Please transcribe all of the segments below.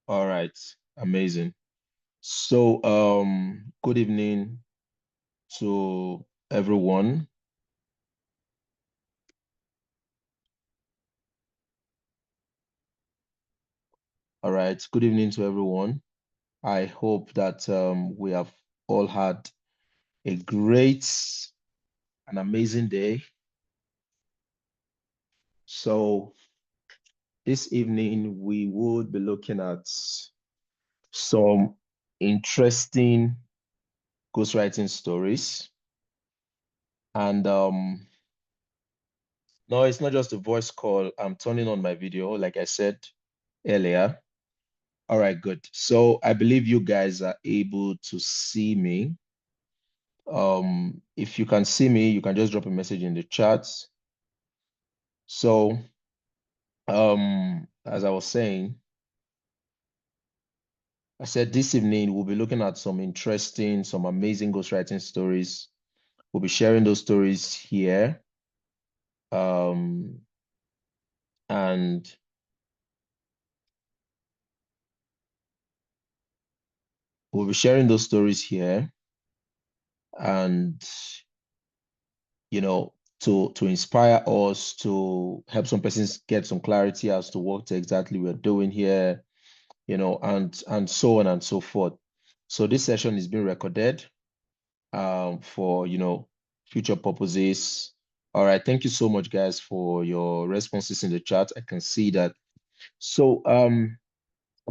All right, amazing. So, good evening to everyone. All right, good evening to everyone. I hope that we have all had a great and amazing day. So, this evening we would be looking at some interesting ghostwriting stories. And no, it's not just a voice call. I'm turning on my video, like I said earlier. All right, good. So I believe you guys are able to see me. If you can see me, you can just drop a message in the chat. So, as I was saying, I said this evening we'll be looking at some interesting, some amazing ghostwriting stories. We'll be sharing those stories here. Um, and we'll be sharing those stories here. And to inspire us, to help some persons get some clarity as to what exactly we're doing here, and so on and so forth. So this session is being recorded for future purposes. All right, thank you so much, guys, for your responses in the chat. I can see that. So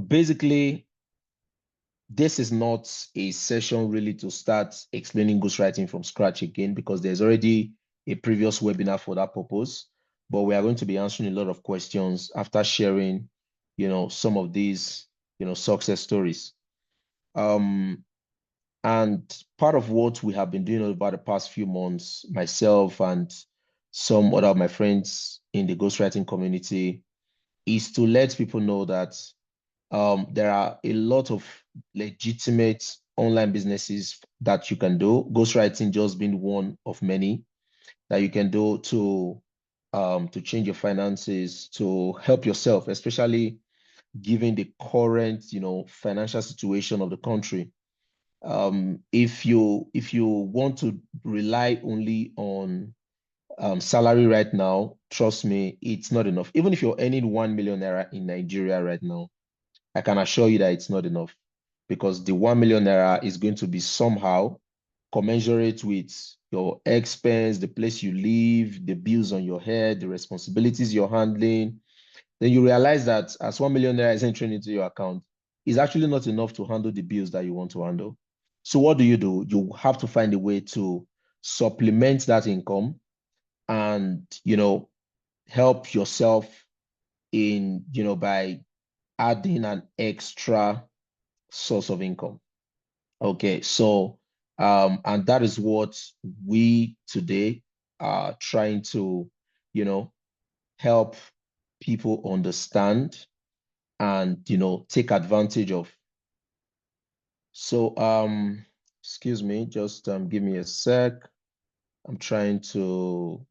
basically, this is not a session really to start explaining ghostwriting from scratch again because there's already a previous webinar for that purpose. But we are going to be answering a lot of questions after sharing, some of these, success stories. Um, and part of what we have been doing over the past few months, myself and some other of my friends in the ghostwriting community, is to let people know that there are a lot of legitimate online businesses that you can do. Ghostwriting just being one of many that you can do to change your finances, to help yourself, especially given the current, financial situation of the country. If you want to rely only on salary right now, trust me, it's not enough. Even if you're earning 1 million naira in Nigeria right now, I can assure you that it's not enough because the 1 million naira is going to be somehow commensurate with your expense, the place you live, the bills on your head, the responsibilities you're handling. Then you realize that as 1 million naira is entering into your account, it's actually not enough to handle the bills that you want to handle. So what do? You have to find a way to supplement that income and help yourself in by adding an extra source of income. Okay, so and that is what we today are trying to, you know, help people understand and take advantage of. So excuse me, just give me a sec. I'm trying to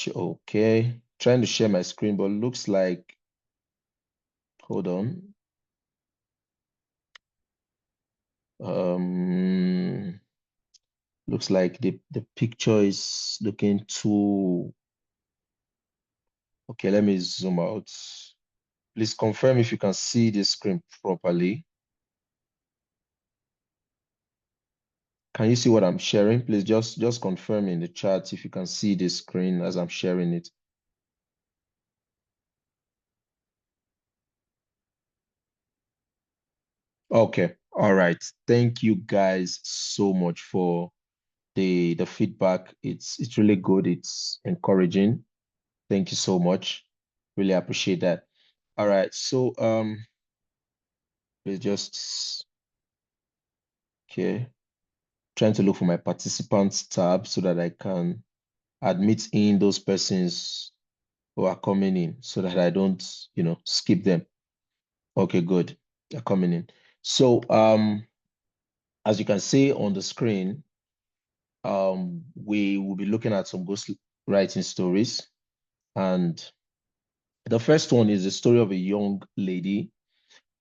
okay, trying to share my screen, but looks like hold on. Um Looks like the picture is looking too okay. Let me zoom out. Please confirm if you can see the screen properly. Can you see what I'm sharing? Please just confirm in the chat if you can see the screen as I'm sharing it. Okay. All right. Thank you guys so much for the feedback. It's really good. It's encouraging. Thank you so much. Really appreciate that. All right. So please just okay. Trying to look for my participants tab so that I can admit in those persons who are coming in so that I don't, skip them. Okay, good. They're coming in. So, as you can see on the screen, we will be looking at some ghost writing stories. And the first one is the story of a young lady.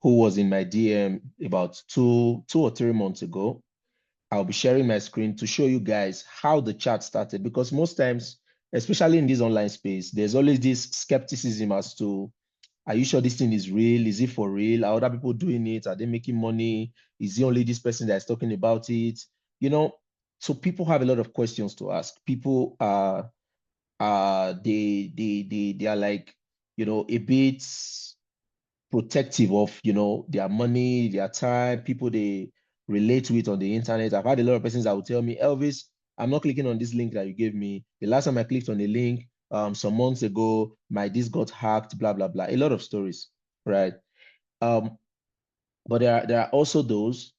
who was in my DM about 2 or 3 months ago. I'll be sharing my screen to show you guys how the chat started, because most times, especially in this online space, there's always this skepticism as to, are you sure this thing is real? Is it for real? Are other people doing it? Are they making money? Is it only this person that's talking about it? You know, so people have a lot of questions to ask. People are they are like, a bit protective of, their money, their time, people they relate to it on the internet. I've had a lot of persons that will tell me, Elvis, I'm not clicking on this link that you gave me. The last time I clicked on the link, some months ago, my this got hacked, blah blah blah. A lot of stories, right? Um, but there are also those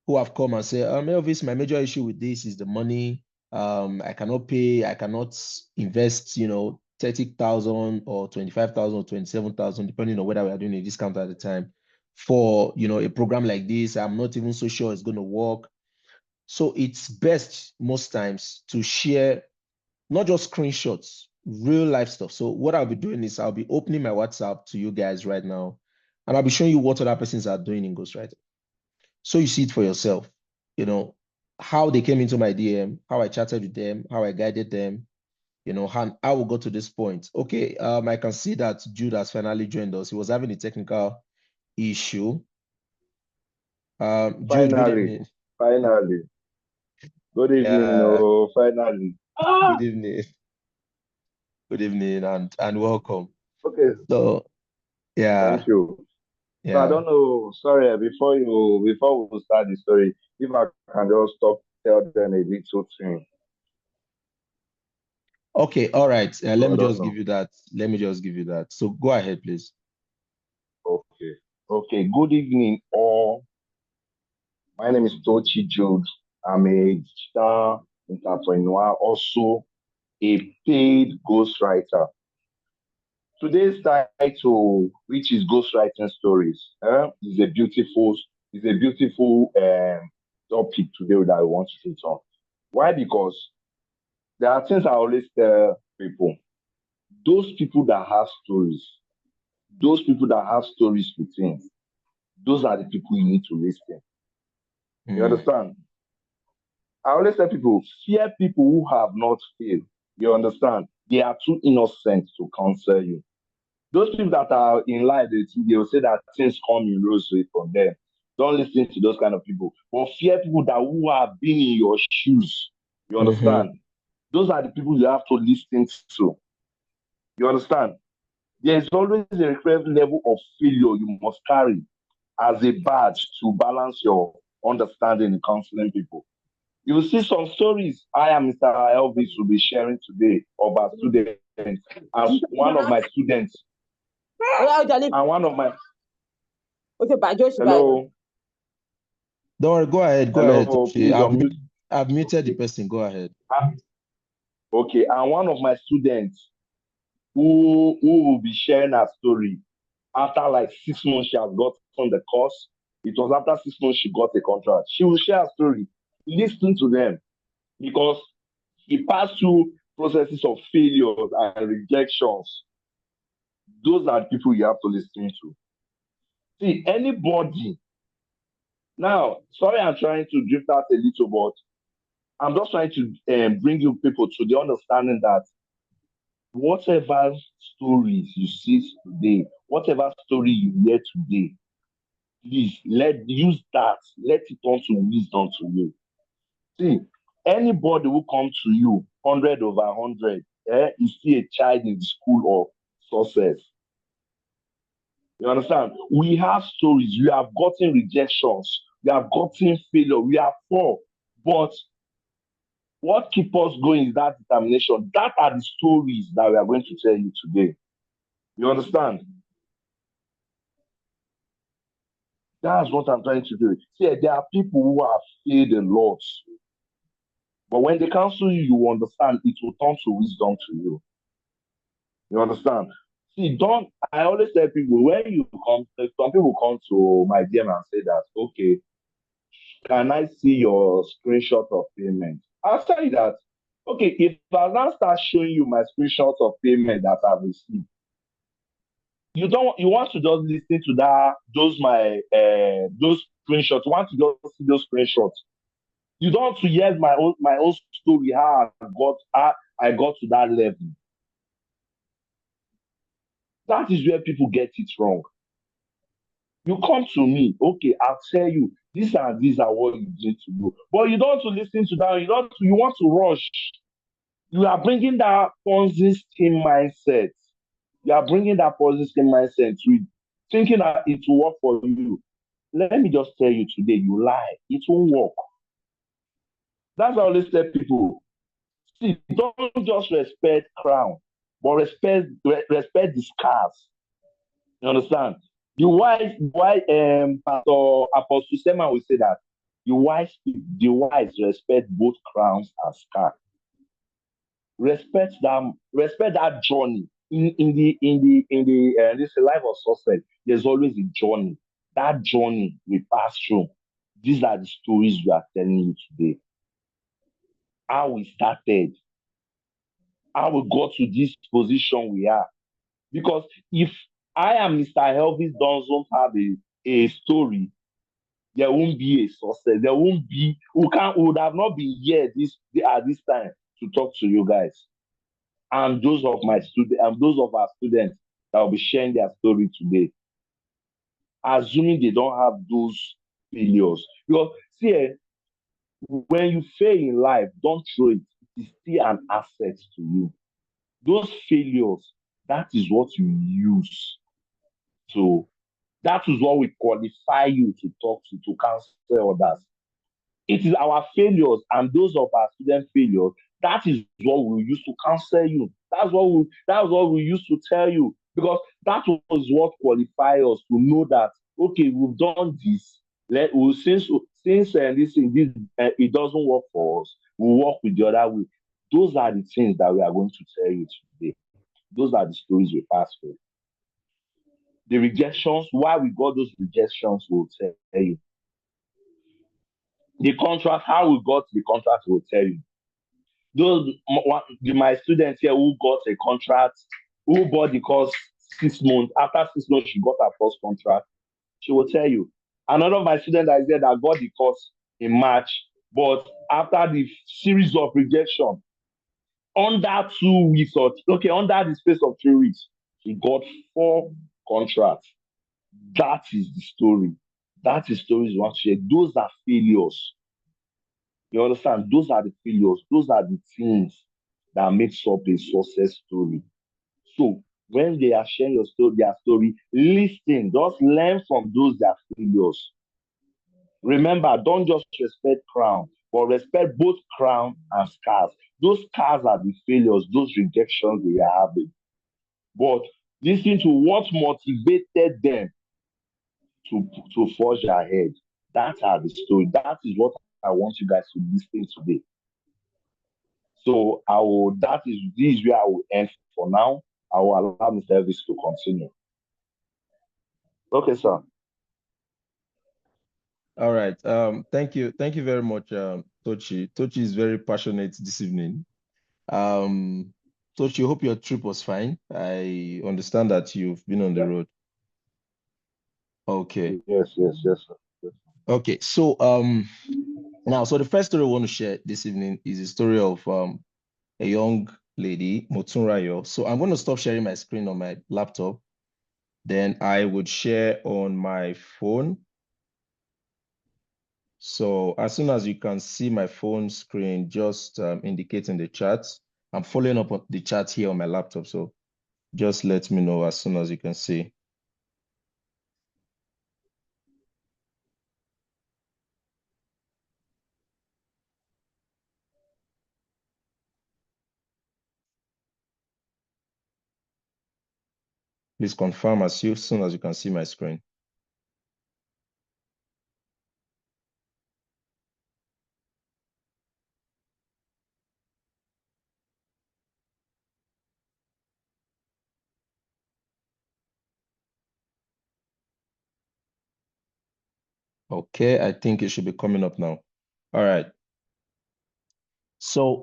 who have come and say, Elvis, my major issue with this is the money. I cannot pay, I cannot invest, 30,000 or 25,000 or 27,000, depending on whether we are doing a discount at the time for, a program like this. I'm not even so sure it's going to work. So it's best most times to share not just screenshots, real life stuff. So what I'll be doing is I'll be opening my WhatsApp to you guys right now, and I'll be showing you what other persons are doing in Ghostwriting. So you see it for yourself, how they came into my DM, how I chatted with them, how I guided them, how we got to this point. Okay, I can see that Jude has finally joined us. He was having a technical issue. Jude, good Finally, evening. finally. Good evening. Yeah, Oh, finally. good evening. Good evening and welcome. Okay, So yeah, thank you. So I yeah. don't know. Sorry, before we start the story, if I can just stop, tell them a little thing. Okay, all right. Let So I me don't just give know. you that. Let me just give you that. So go ahead, please. Okay. Okay. Good evening, all. My name is Tochi Jude. I'm a digital entrepreneur, also a paid ghostwriter. Today's title, which is Ghostwriting Stories, is a beautiful topic today that I want to touch on. Why? Because there are things I always tell people. Those people that have stories, those people that have stories with things, those are the people you need to listen. You Mm, understand? I always tell people, fear people who have not failed. You understand? They are too innocent to counsel you. Those people that are in life, they will say that things come in rosary from them. Don't listen to those kind of people. But fear people that who have been in your shoes. You mm-hmm, understand? Those are the people you have to listen to. You understand? There is always a required level of failure you must carry as a badge to balance your understanding in counseling people. You will see some stories I am Mr. Elvis will be sharing today of our students. As one of my students, and one of my hello, don't worry, go ahead, hello, Toshi. please unmute. I've muted the Okay. person. Go ahead. Ah, okay, and one of my students who will be sharing her story after like 6 months she has got on the course. It was after 6 months she got a contract. She will share her story. Listen to them because he passed through processes of failures and rejections. Those are the people you have to listen to. See, anybody. Now, sorry, I'm trying to drift out a little, but I'm just trying to bring you people to the understanding that whatever stories you see today, whatever story you hear today, please use that, let it turn to wisdom to you. See, anybody who comes to you 100 over 100, is still a child in the school of success. You understand? We have stories, we have gotten rejections, we have gotten failure, we have fall. But what keeps us going is that determination. That are the stories that we are going to tell you today. You understand? That's what I'm trying to do. See, there are people who have failed a lot, but when they counsel you, you understand it will turn to wisdom to you. You understand? See, don't. I always tell people when you come, some people come to my DM and say that, okay, can I see your screenshot of payment? I'll tell you that, okay, if I now start showing you my screenshots of payment that I've received, you want to just listen to those screenshots. You want to just see those screenshots. You don't want to hear my own story, how I got to that level. That is where people get it wrong. You come to me, okay, I'll tell you these are what you need to do. But you don't want to listen to that. You want to rush. You are bringing that Ponzi scheme mindset. You are bringing that Ponzi scheme mindset to it, thinking that it will work for you. Let me just tell you today, you lie. It won't work. That's why I always tell people, see, don't just respect crown, but respect the scars. You understand? Why Pastor Apostle Sema will say that the wise respect both crowns and scars. Respect that journey. In this life of success, there's always a journey. That journey we pass through. These are the stories we are telling you today. How we started, how we got to this position we are. Because if I am Mr. Elvis doesn't have a story, there won't be a success. There won't be we would have not been here at this time to talk to you guys. And those of our students that will be sharing their story today, assuming they don't have those failures. Because see, when you fail in life, don't throw it. It's still an asset to you. Those failures, that is what you use to that is what will qualify you to talk to counsel others. It is our failures and those of our student failures. That is what we use to counsel you. That's what we used to tell you because that was what qualified us to know that okay, we've done this. Since it doesn't work for us, we'll work with the other way. Those are the things that we are going to tell you today. Those are the stories we pass through. The rejections, why we got those rejections, we'll tell you. The contract, how we got the contract, we'll tell you. My students here who got a contract, who bought the course 6 months. After 6 months, she got her first contract. She will tell you. Another of my students that is there that got the course in March, but after the series of rejection, under 2 weeks under the space of 3 weeks, she got 4 contracts. That is the story. That is stories we want to share. Those are failures. You understand? Those are the failures. Those are the things that makes up a success story. So when they are sharing their story, listen. Just learn from those their failures. Remember, don't just respect crown, but respect both crown and scars. Those scars are the failures, those rejections they are having. But listen to what motivated them to forge ahead. That are the story. That is what I want you guys to listen today. So I will. That is this is where I will end for now. I will allow Mr. Elvis to continue. Okay, sir. All right. Thank you. Thank you very much, Tochi. Tochi is very passionate this evening. Tochi, hope your trip was fine. I understand that you've been on the Yeah. road. Okay. Yes, yes, yes, sir. Yes. Okay. So now so the first story I want to share this evening is a story of a young lady, Motunrayo. So I'm going to stop sharing my screen on my laptop. Then I would share on my phone. So as soon as you can see my phone screen, just indicate in the chat. I'm following up on the chat here on my laptop. So just let me know as soon as you can see. Please confirm as soon as you can see my screen. Okay, I think it should be coming up now. All right. So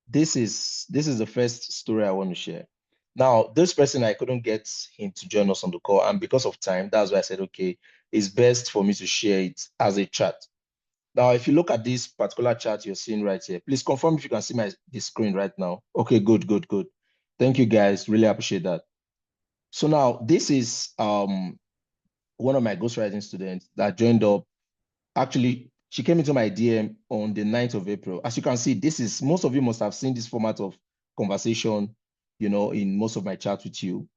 this is the first story I want to share. Now, this person, I couldn't get him to join us on the call. And because of time, that's why I said, okay, it's best for me to share it as a chat. Now, if you look at this particular chart you're seeing right here, please confirm if you can see the screen right now. Okay, good, good, good. Thank you, guys. Really appreciate that. So now this is one of my ghostwriting students that joined up. Actually, she came into my DM on the 9th of April. As you can see, this is, most of you must have seen this format of conversation, in most of my chats with you.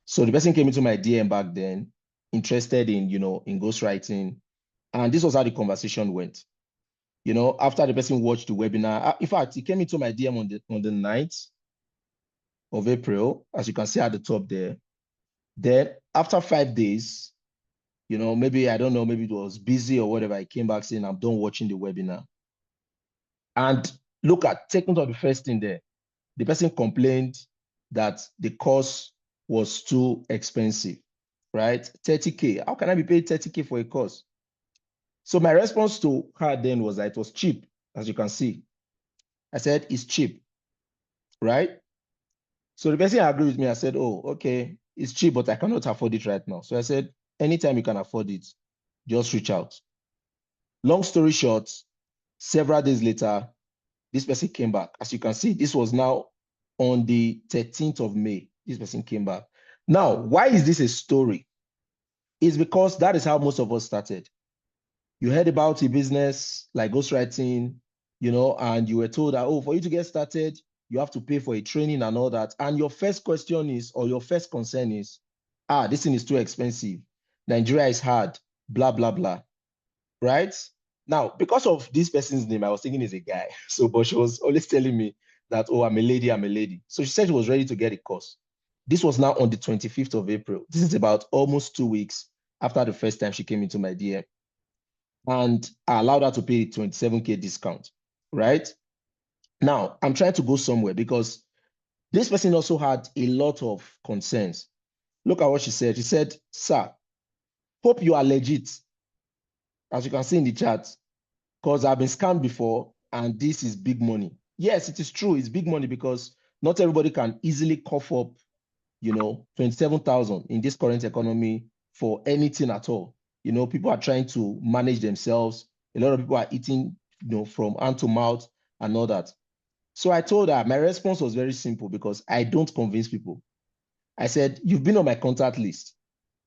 So the person came into my DM back then, interested in, in ghostwriting. And this was how the conversation went. After the person watched the webinar, in fact, he came into my DM on the 9th of April, as you can see at the top there. Then after 5 days, maybe, I don't know, maybe it was busy or whatever, I came back saying, I'm done watching the webinar. And look at, taking to the first thing there, the person complained that the course was too expensive, right? 30K. How can I be paid 30K for a course? So my response to her then was that it was cheap, as you can see. I said, it's cheap, right? So the person agreed with me. I said, oh, okay, it's cheap, but I cannot afford it right now. So I said, anytime you can afford it, just reach out. Long story short, several days later, this person came back. As you can see, this was now on the 13th of May. This person came back. Now, why is this a story? It's because that is how most of us started. You heard about a business like ghostwriting, and you were told that, oh, for you to get started, you have to pay for a training and all that. And your first question is, or your first concern is, this thing is too expensive. Nigeria is hard, blah, blah, blah. Right? Now, because of this person's name, I was thinking he's a guy. So, but she was always telling me that, oh, I'm a lady, I'm a lady. So she said she was ready to get a course. This was now on the 25th of April. This is about almost 2 weeks after the first time she came into my DM. And I allowed her to pay a 27K discount, right? Now, I'm trying to go somewhere because this person also had a lot of concerns. Look at what she said. She said, sir, hope you are legit. As you can see in the chat, because I've been scammed before and this is big money. Yes, it is true. It's big money because not everybody can easily cough up, 27,000 in this current economy for anything at all. People are trying to manage themselves. A lot of people are eating, from hand to mouth and all that. So I told her, my response was very simple because I don't convince people. I said, you've been on my contact list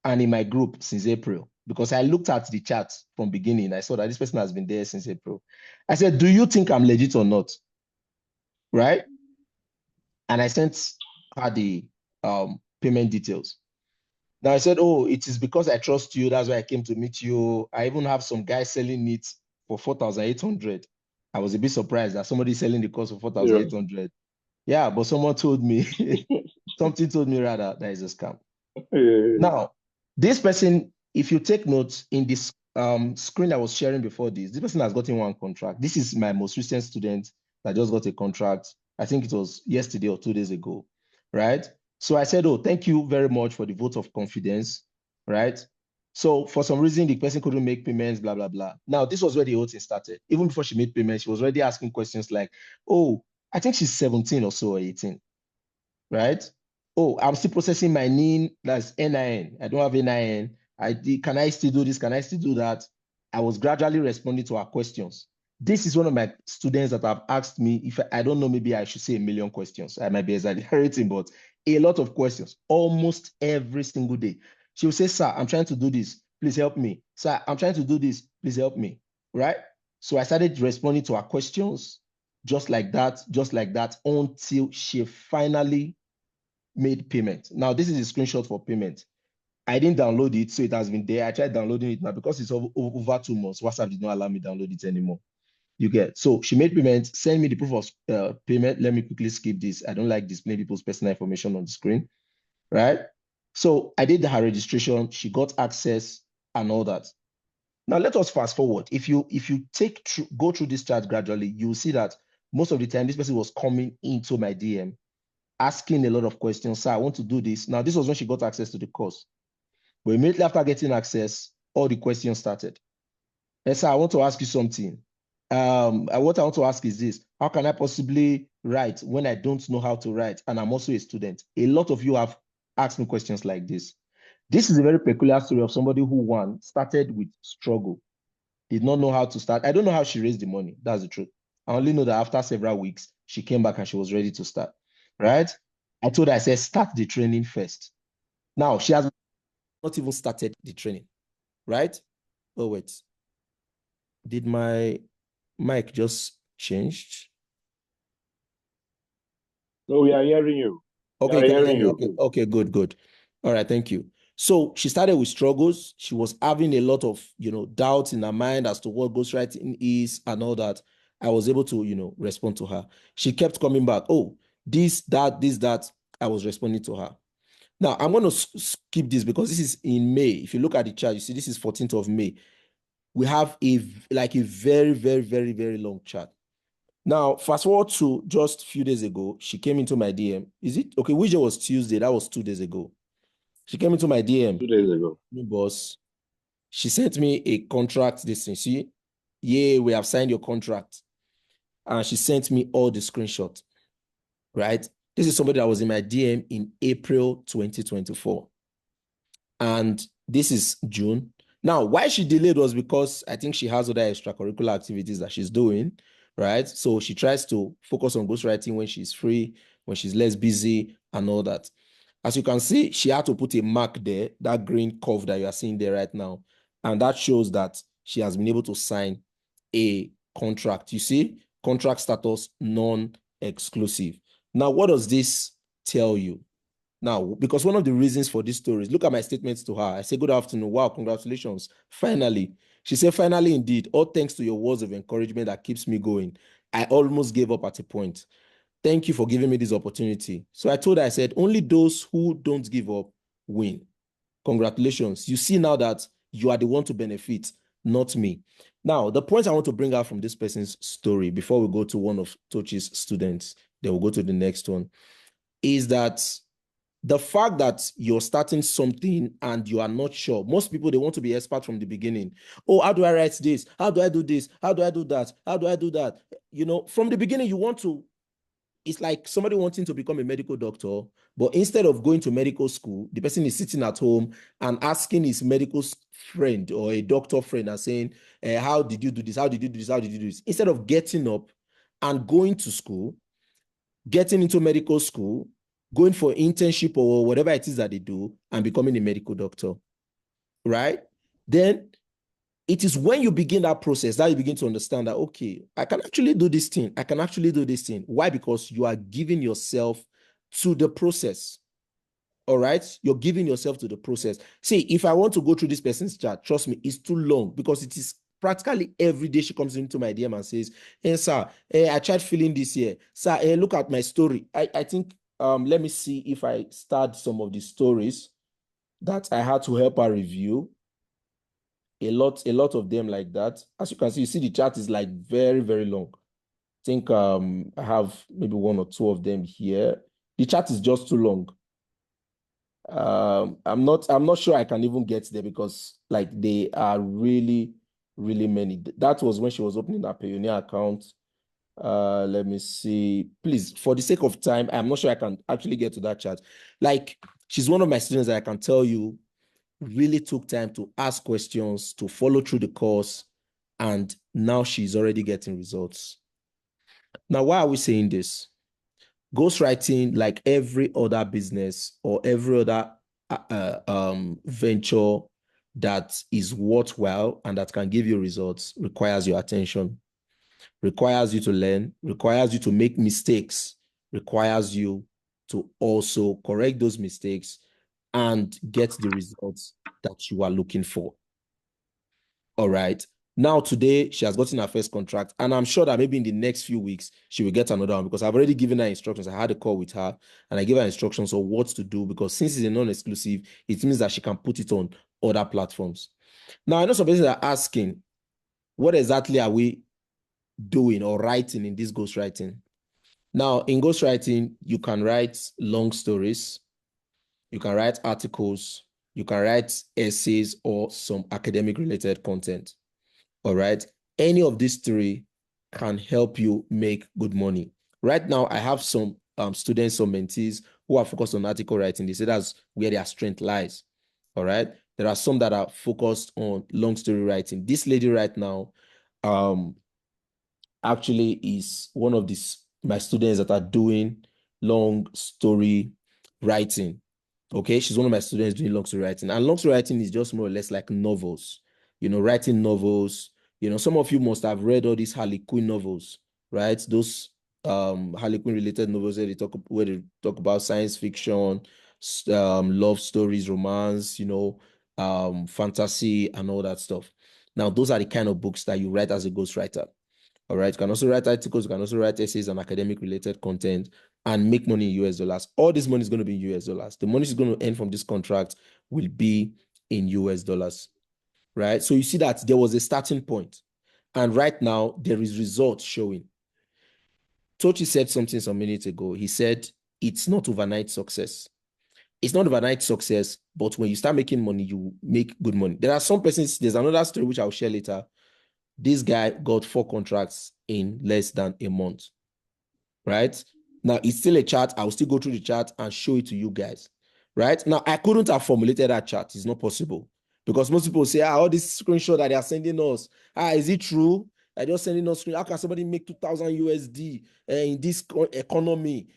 and in my group since April, because I looked at the chat from beginning. I saw that this person has been there since April. I said, do you think I'm legit or not? Right? And I sent her the payment details. Now I said, oh, it is because I trust you. That's why I came to meet you. I even have some guy selling it for 4,800. I was a bit surprised that somebody selling the course for 4,800. Yeah, but someone told me, something told me rather that is a scam. Now, this person, if you take notes in this screen I was sharing before this person has gotten one contract. This is my most recent student that just got a contract. I think it was yesterday or 2 days ago, right? So I said, oh, thank you very much for the vote of confidence, right? So for some reason, the person couldn't make payments, blah, blah, blah. Now, this was where the whole thing started. Even before she made payments, she was already asking questions like, oh, I think she's 17 or so, or 18, right? Oh, I'm still processing my NIN, that's NIN. I don't have NIN. Can I still do this? Can I still do that? I was gradually responding to her questions. This is one of my students that have asked me if I don't know, maybe I should say a million questions. I might be exaggerating, but a lot of questions almost every single day. She will say, sir, I'm trying to do this. Please help me. Sir, I'm trying to do this. Please help me. Right? So I started responding to her questions just like that, until she finally made payment. Now, this is a screenshot for payment. I didn't download it, so it has been there. I tried downloading it now because it's over 2 months. WhatsApp did not allow me to download it anymore. You get. So she made payment, send me the proof of payment. Let me quickly skip this. I don't like displaying people's personal information on the screen, right? So I did her registration. She got access and all that. Now let us fast forward. If you go through this chart gradually, you'll see that most of the time this person was coming into my DM asking a lot of questions. Sir, I want to do this. Now, this was when she got access to the course. But immediately after getting access, all the questions started. And sir, I want to ask you something. What I want to ask is this: how can I possibly write when I don't know how to write, and I'm also a student? A lot of you have asked me questions like this. This is a very peculiar story of somebody who, one, started with struggle, did not know how to start. I don't know how she raised the money. That's the truth. I only know that after several weeks, she came back and she was ready to start. Right? I told her, I said, start the training first. Now, she has not even started the training. Right? Oh, wait. Did my mic just changed? No, we are hearing you. We Okay, are you can hear hearing me. you. Okay, good, good. All right, thank you. So she started with struggles. She was having a lot of, doubts in her mind as to what ghostwriting is and all that. I was able to, respond to her. She kept coming back. Oh, this, that, this, that. I was responding to her. Now, I'm going to skip this because this is in May. If you look at the chart, you see this is 14th of May. We have a very, very, very, very long chart. Now, fast forward to just a few days ago, she came into my DM. Is it okay? Which day was Tuesday? That was 2 days ago. She came into my DM. 2 days ago. New boss. She sent me a contract. This thing. See, yeah, we have signed your contract. And she sent me all the screenshots. Right? This is somebody that was in my DM in April 2024. And this is June. Now, why she delayed was because I think she has other extracurricular activities that she's doing, right? So she tries to focus on ghostwriting when she's free, when she's less busy, and all that. As you can see, she had to put a mark there, that green curve that you are seeing there right now. And that shows that she has been able to sign a contract. You see, contract status non-exclusive. Now, what does this tell you? Now, because one of the reasons for this story is, look at my statements to her. I say, good afternoon. Wow, congratulations. Finally. She said, finally, indeed, all thanks to your words of encouragement that keeps me going. I almost gave up at a point. Thank you for giving me this opportunity. So I told her, I said, only those who don't give up win. Congratulations. You see now that you are the one to benefit, not me. Now, the point I want to bring out from this person's story before we go to one of Tochi's students, then we'll go to the next one, is that the fact that you're starting something and you are not sure. Most people, they want to be expert from the beginning. Oh, how do I write this? How do I do this? How do I do that? How do I do that? From the beginning, you want to, it's like somebody wanting to become a medical doctor, but instead of going to medical school, the person is sitting at home and asking his medical friend or a doctor friend and saying, how did you do this? How did you do this? How did you do this? Instead of getting up and going to school, getting into medical school, going for internship or whatever it is that they do, and becoming a medical doctor, right? Then it is when you begin that process that you begin to understand that, okay, I can actually do this thing. I can actually do this thing. Why? Because you are giving yourself to the process. All right. You're giving yourself to the process. See, if I want to go through this person's chart, trust me, it's too long because it is practically every day she comes into my DM and says, hey, sir, I tried filling this here. Sir, look at my story. I think, let me see if I start some of the stories that I had to help her review. A lot of them like that. As you can see, you see the chart is like very, very long. I think I have maybe one or two of them here. The chart is just too long. I'm not sure I can even get there because like they are really, really many. That was when she was opening her Payoneer account. Let me see. Please, for the sake of time, I'm not sure I can actually get to that chat. Like, she's one of my students that I can tell you really took time to ask questions, to follow through the course, and now she's already getting results. Now, why are we saying this? Ghostwriting, like every other business or every other venture that is worthwhile and that can give you results, requires your attention, requires you to learn, requires you to make mistakes, requires you to also correct those mistakes and get the results that you are looking for. All right. Now, today, she has gotten her first contract, and I'm sure that maybe in the next few weeks, she will get another one because I've already given her instructions. I had a call with her, and I gave her instructions on what to do because since it's a non-exclusive, it means that she can put it on other platforms. Now, I know some people are asking, what exactly are we doing or writing in this ghostwriting? Now, in ghostwriting, you can write long stories, you can write articles, you can write essays or some academic related content. All right. Any of these three can help you make good money. Right now, I have some students, some mentees who are focused on article writing. They say that's where their strength lies. All right. There are some that are focused on long story writing. This lady right now, um, actually is one of these my students that are doing long story writing. Okay, she's one of my students doing long story writing, and long story writing is just more or less like novels. Writing novels. Some of you must have read all these Harley Quinn novels, right? Those Harley Quinn related novels where they talk about science fiction, love stories, romance, fantasy, and all that stuff. Now, those are the kind of books that you write as a ghostwriter. All right. You can also write articles, you can also write essays and academic related content and make money in US dollars. All this money is going to be in US dollars. The money she's going to earn from this contract will be in US dollars. Right. So you see that there was a starting point. And right now, there is results showing. Tochi said something some minutes ago. He said, it's not overnight success. It's not overnight success, but when you start making money, you make good money. There are some persons, there's another story which I'll share later. This guy got 4 contracts in less than a month, right? Now, it's still a chart. I'll still go through the chart and show it to you guys, right? Now, I couldn't have formulated that chart. It's not possible because most people say, all this screenshot that they are sending us, is it true? They're just sending us screen. How can somebody make 2,000 USD in this economy?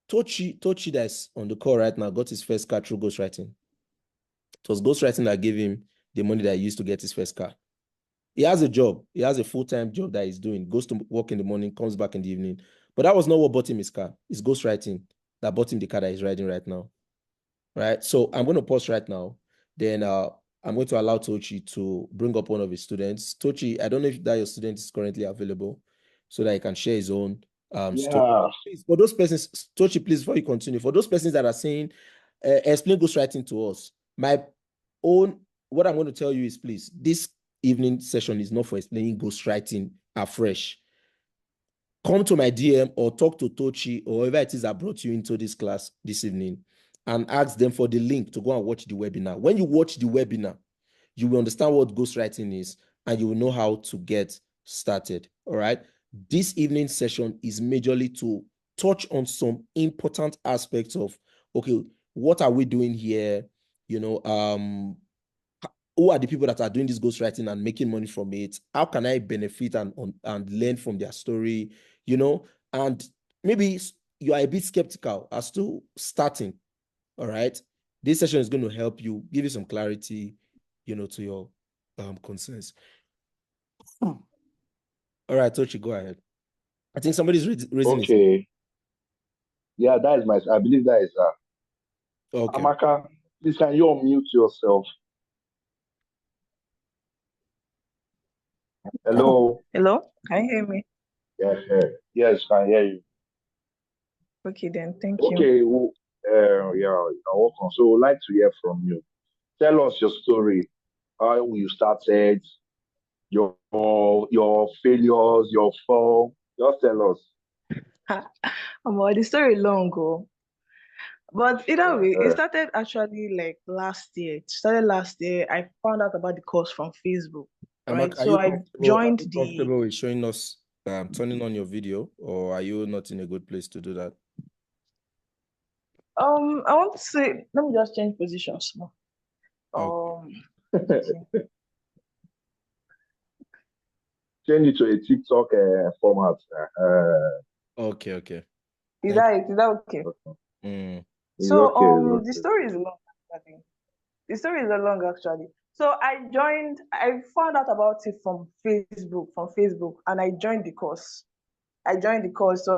Tochi that's on the call right now got his first car through ghostwriting. It was ghostwriting that gave him the money that he used to get his first car. He has a job. He has a full-time job that he's doing. Goes to work in the morning, comes back in the evening. But that was not what bought him his car. It's ghostwriting that bought him the car that he's riding right now. Right? So I'm going to pause right now. Then I'm going to allow Tochi to bring up one of his students. Tochi, I don't know if that your student is currently available so that he can share his own story. Yeah. Please, for those persons, Tochi, please, before you continue, for those persons that are saying, explain ghostwriting to us. What I'm going to tell you is, please, this evening session is not for explaining ghostwriting afresh. Come to my DM or talk to Tochi or whoever it is that brought you into this class this evening and ask them for the link to go and watch the webinar. When you watch the webinar, you will understand what ghostwriting is and you will know how to get started. All right. This evening session is majorly to touch on some important aspects of, okay, what are we doing here? Who are the people that are doing this ghostwriting and making money from it? How can I benefit and learn from their story? And maybe you are a bit skeptical as to starting. All right. This session is going to help you, give you some clarity, to your concerns. All right, Tochi, go ahead. I think somebody's raising his. Okay. Yeah, that is I believe that is Okay. Amaka, please can you unmute yourself? Hello. Hello, can you hear me? Yes, yes, can hear you. Okay, then, thank you. Okay, well, yeah, you're welcome. So we'd like to hear from you. Tell us your story, how you started, your failures, your fall. Just tell us. The story long ago, but either way, it Uh, started actually like last year. It started last year. I found out about the course from Facebook, right? Amak, So I joined the. with showing us turning on your video, or are you not in a good place to do that? I want to say, let me just change positions now. Okay. Okay. Change it to a TikTok format. Okay. Is Thank that okay? you. It's So okay. It's the okay. story is long. Actually. The story is long actually. So I found out about it from Facebook, and I joined the course. So I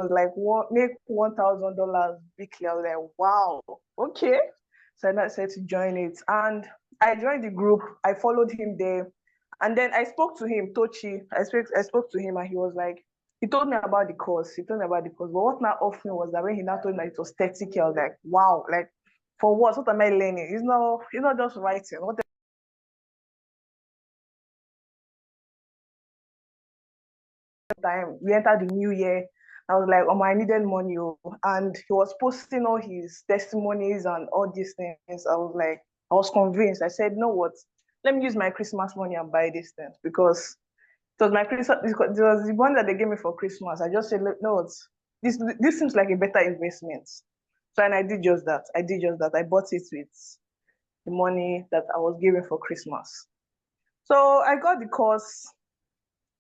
was like, what, make $1,000 weekly. I was like, wow, okay. So I said to join it. And I joined the group. I followed him there. And then I spoke to him, Tochi. I spoke to him and he was like, he told me about the course. But what now off me was that when he now told me that it was 30K, I was like, wow, like for what? What am I learning? It's not just writing. What time we entered the new year, I was like, oh, I needed money. And he was posting all his testimonies and all these things. I was convinced. I said, you know what? Let me use my Christmas money and buy these things because it was my Christmas. It was the one that they gave me for Christmas. I just said, look, no, this seems like a better investment. So and I did just that. I bought it with the money that I was given for Christmas. So I got the course,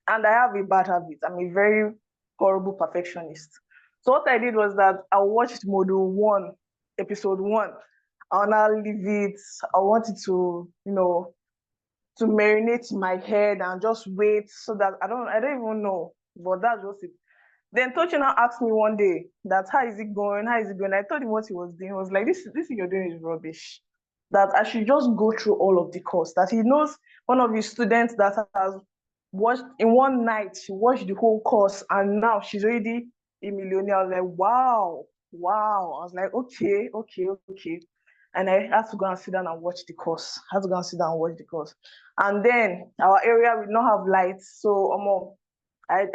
and I have a bad habit. I'm a very horrible perfectionist. So what I did was that I watched module one, episode one. I'll now leave it. I wanted to, to marinate my head and just wait so that I don't even know. But that's just it. Then Tochi now asked me one day that how is it going? How is it going? I told him what he was doing. He was like, this thing you're doing is rubbish. That I should just go through all of the course. That he knows one of his students that has watched in one night, she watched the whole course and now she's already a millionaire. I was like, wow, wow. I was like, okay. And I had to go and sit down and watch the course. And then our area will not have lights. So I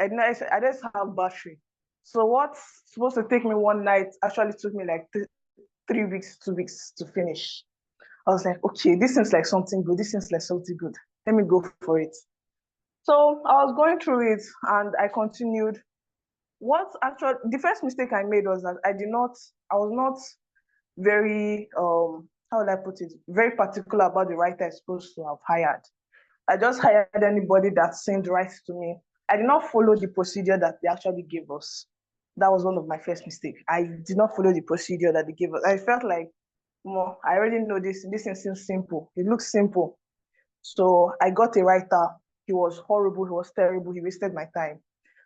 just have battery. So what's supposed to take me one night actually took me like 3 weeks, 2 weeks to finish. I was like, okay, this seems like something good. Let me go for it. So I was going through it and I continued. The first mistake I made was that I was not very, how would I put it, very particular about the writer I was supposed to have hired. I just hired anybody that seemed right to me. I did not follow the procedure that they actually gave us. That was one of my first mistakes. I did not follow the procedure that they gave us. I felt like, I already know this. This seems simple. It looks simple. So I got a writer. He was horrible. He was terrible. He wasted my time.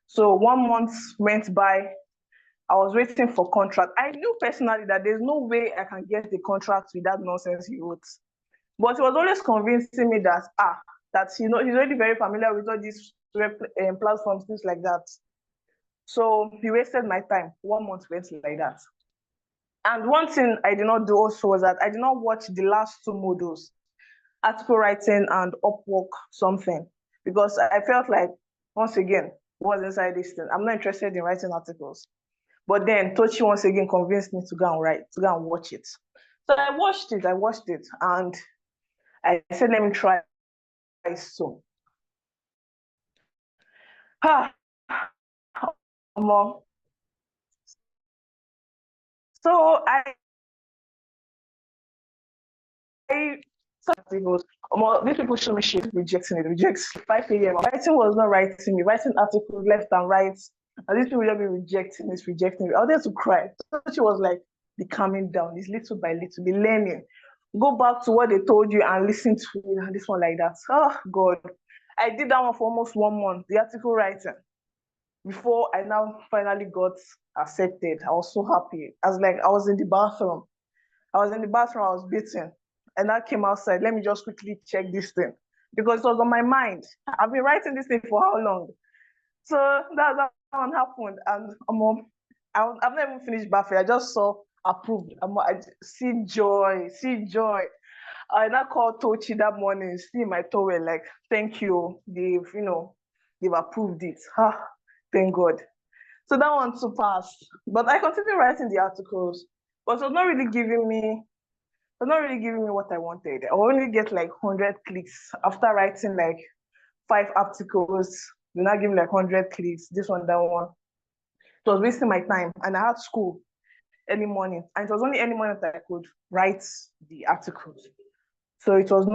So 1 month went by. I was waiting for contract. I knew personally that there's no way I can get the contract with that nonsense he wrote. But he was always convincing me that he's already very familiar with all these platforms, things like that. So he wasted my time. 1 month went like that. And one thing I did not do also was that I did not watch the last two modules, article writing and Upwork something, because I felt like, once again, what's inside this thing? I'm not interested in writing articles. But then Tochi once again convinced me to go and watch it. So I watched it, and I said, let me try so. So these people show me shit, rejecting it, rejects 5 a.m. Writing was not writing me, writing articles left and right. And these people just be rejecting it. I wanted to cry. So she was like, be calming down. It's little by little, be learning. Go back to what they told you and listen to it, and this one like that. Oh God. I did that one for almost 1 month, the article writing. Before I now finally got accepted, I was so happy. I was in the bathroom. I was beating. And I came outside. Let me just quickly check this thing. Because it was on my mind. I've been writing this thing for how long? So that one happened. And I've not even finished bathing. I just saw approved. I see joy. I now called Tochi that morning, see my towel, like, thank you. They've approved it. Thank God. So that one too passed. But I continued writing the articles. But it was not really giving me what I wanted. I only get like 100 clicks after writing like 5 articles. They not give me like 100 clicks, this one, that one. It was wasting my time. And I had school early morning. And it was only early morning that I could write the articles. So it was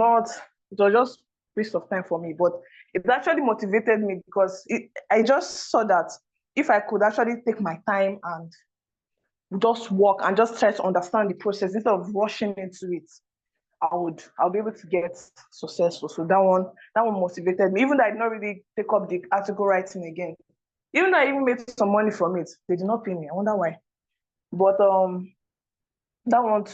just waste of time for me. But it actually motivated me because I just saw that if I could actually take my time and just work and just try to understand the process instead of rushing into it, I'll be able to get successful. So that one motivated me. Even though I did not really take up the article writing again. Even though I even made some money from it, they did not pay me. I wonder why. But that one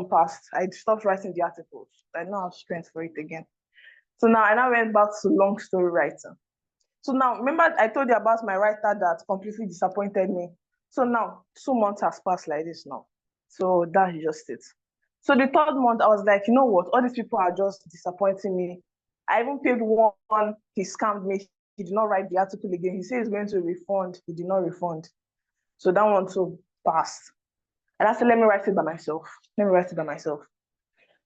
passed. I stopped writing the articles. I don't have strength for it again. So now I went back to long story writing. So now, remember I told you about my writer that completely disappointed me. So now 2 months has passed like this now. So that's just it. So the third month, I was like, you know what? All these people are just disappointing me. I even paid one. He scammed me. He did not write the article again. He said he's going to refund. He did not refund. So that one too passed. And I said, let me write it by myself.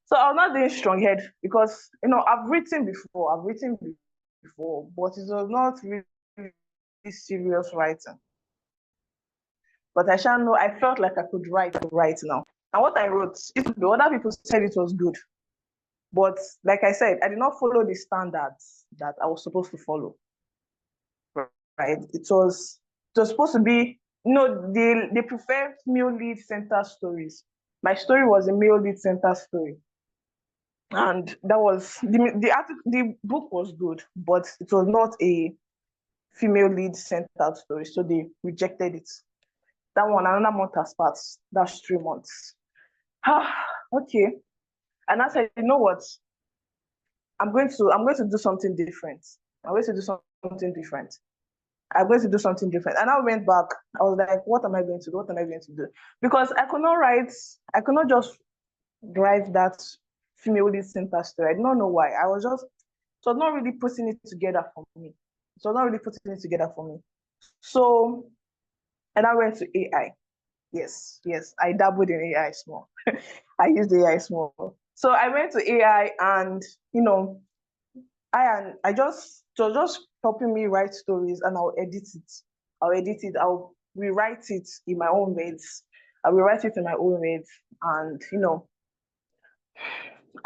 So I was not doing strong head because, I've written before, but it was not really serious writing. But I shall know, I felt like I could write right now. And what I wrote, the other people said it was good. But like I said, I did not follow the standards that I was supposed to follow. Right? It was supposed to be, they prefer male lead center stories. My story was a male lead center story. And that was the book was good, but it was not a female lead centered story. So they rejected it. That one, another month has passed. That's 3 months. Okay. And I said, you know what? I'm going to do something different. I'm going to do something different. I'm going to do something different. And I went back. I was like, what am I going to do? What am I going to do? Because I could not just write that female lead center story. I did not know why. It was not really putting it together for me. It was not really putting it together for me. So, and I went to AI. Yes, I dabbled in AI small. I used AI small. So I went to AI, and I just helping me write stories, and I'll edit it. I'll rewrite it in my own words. I will write it in my own words, and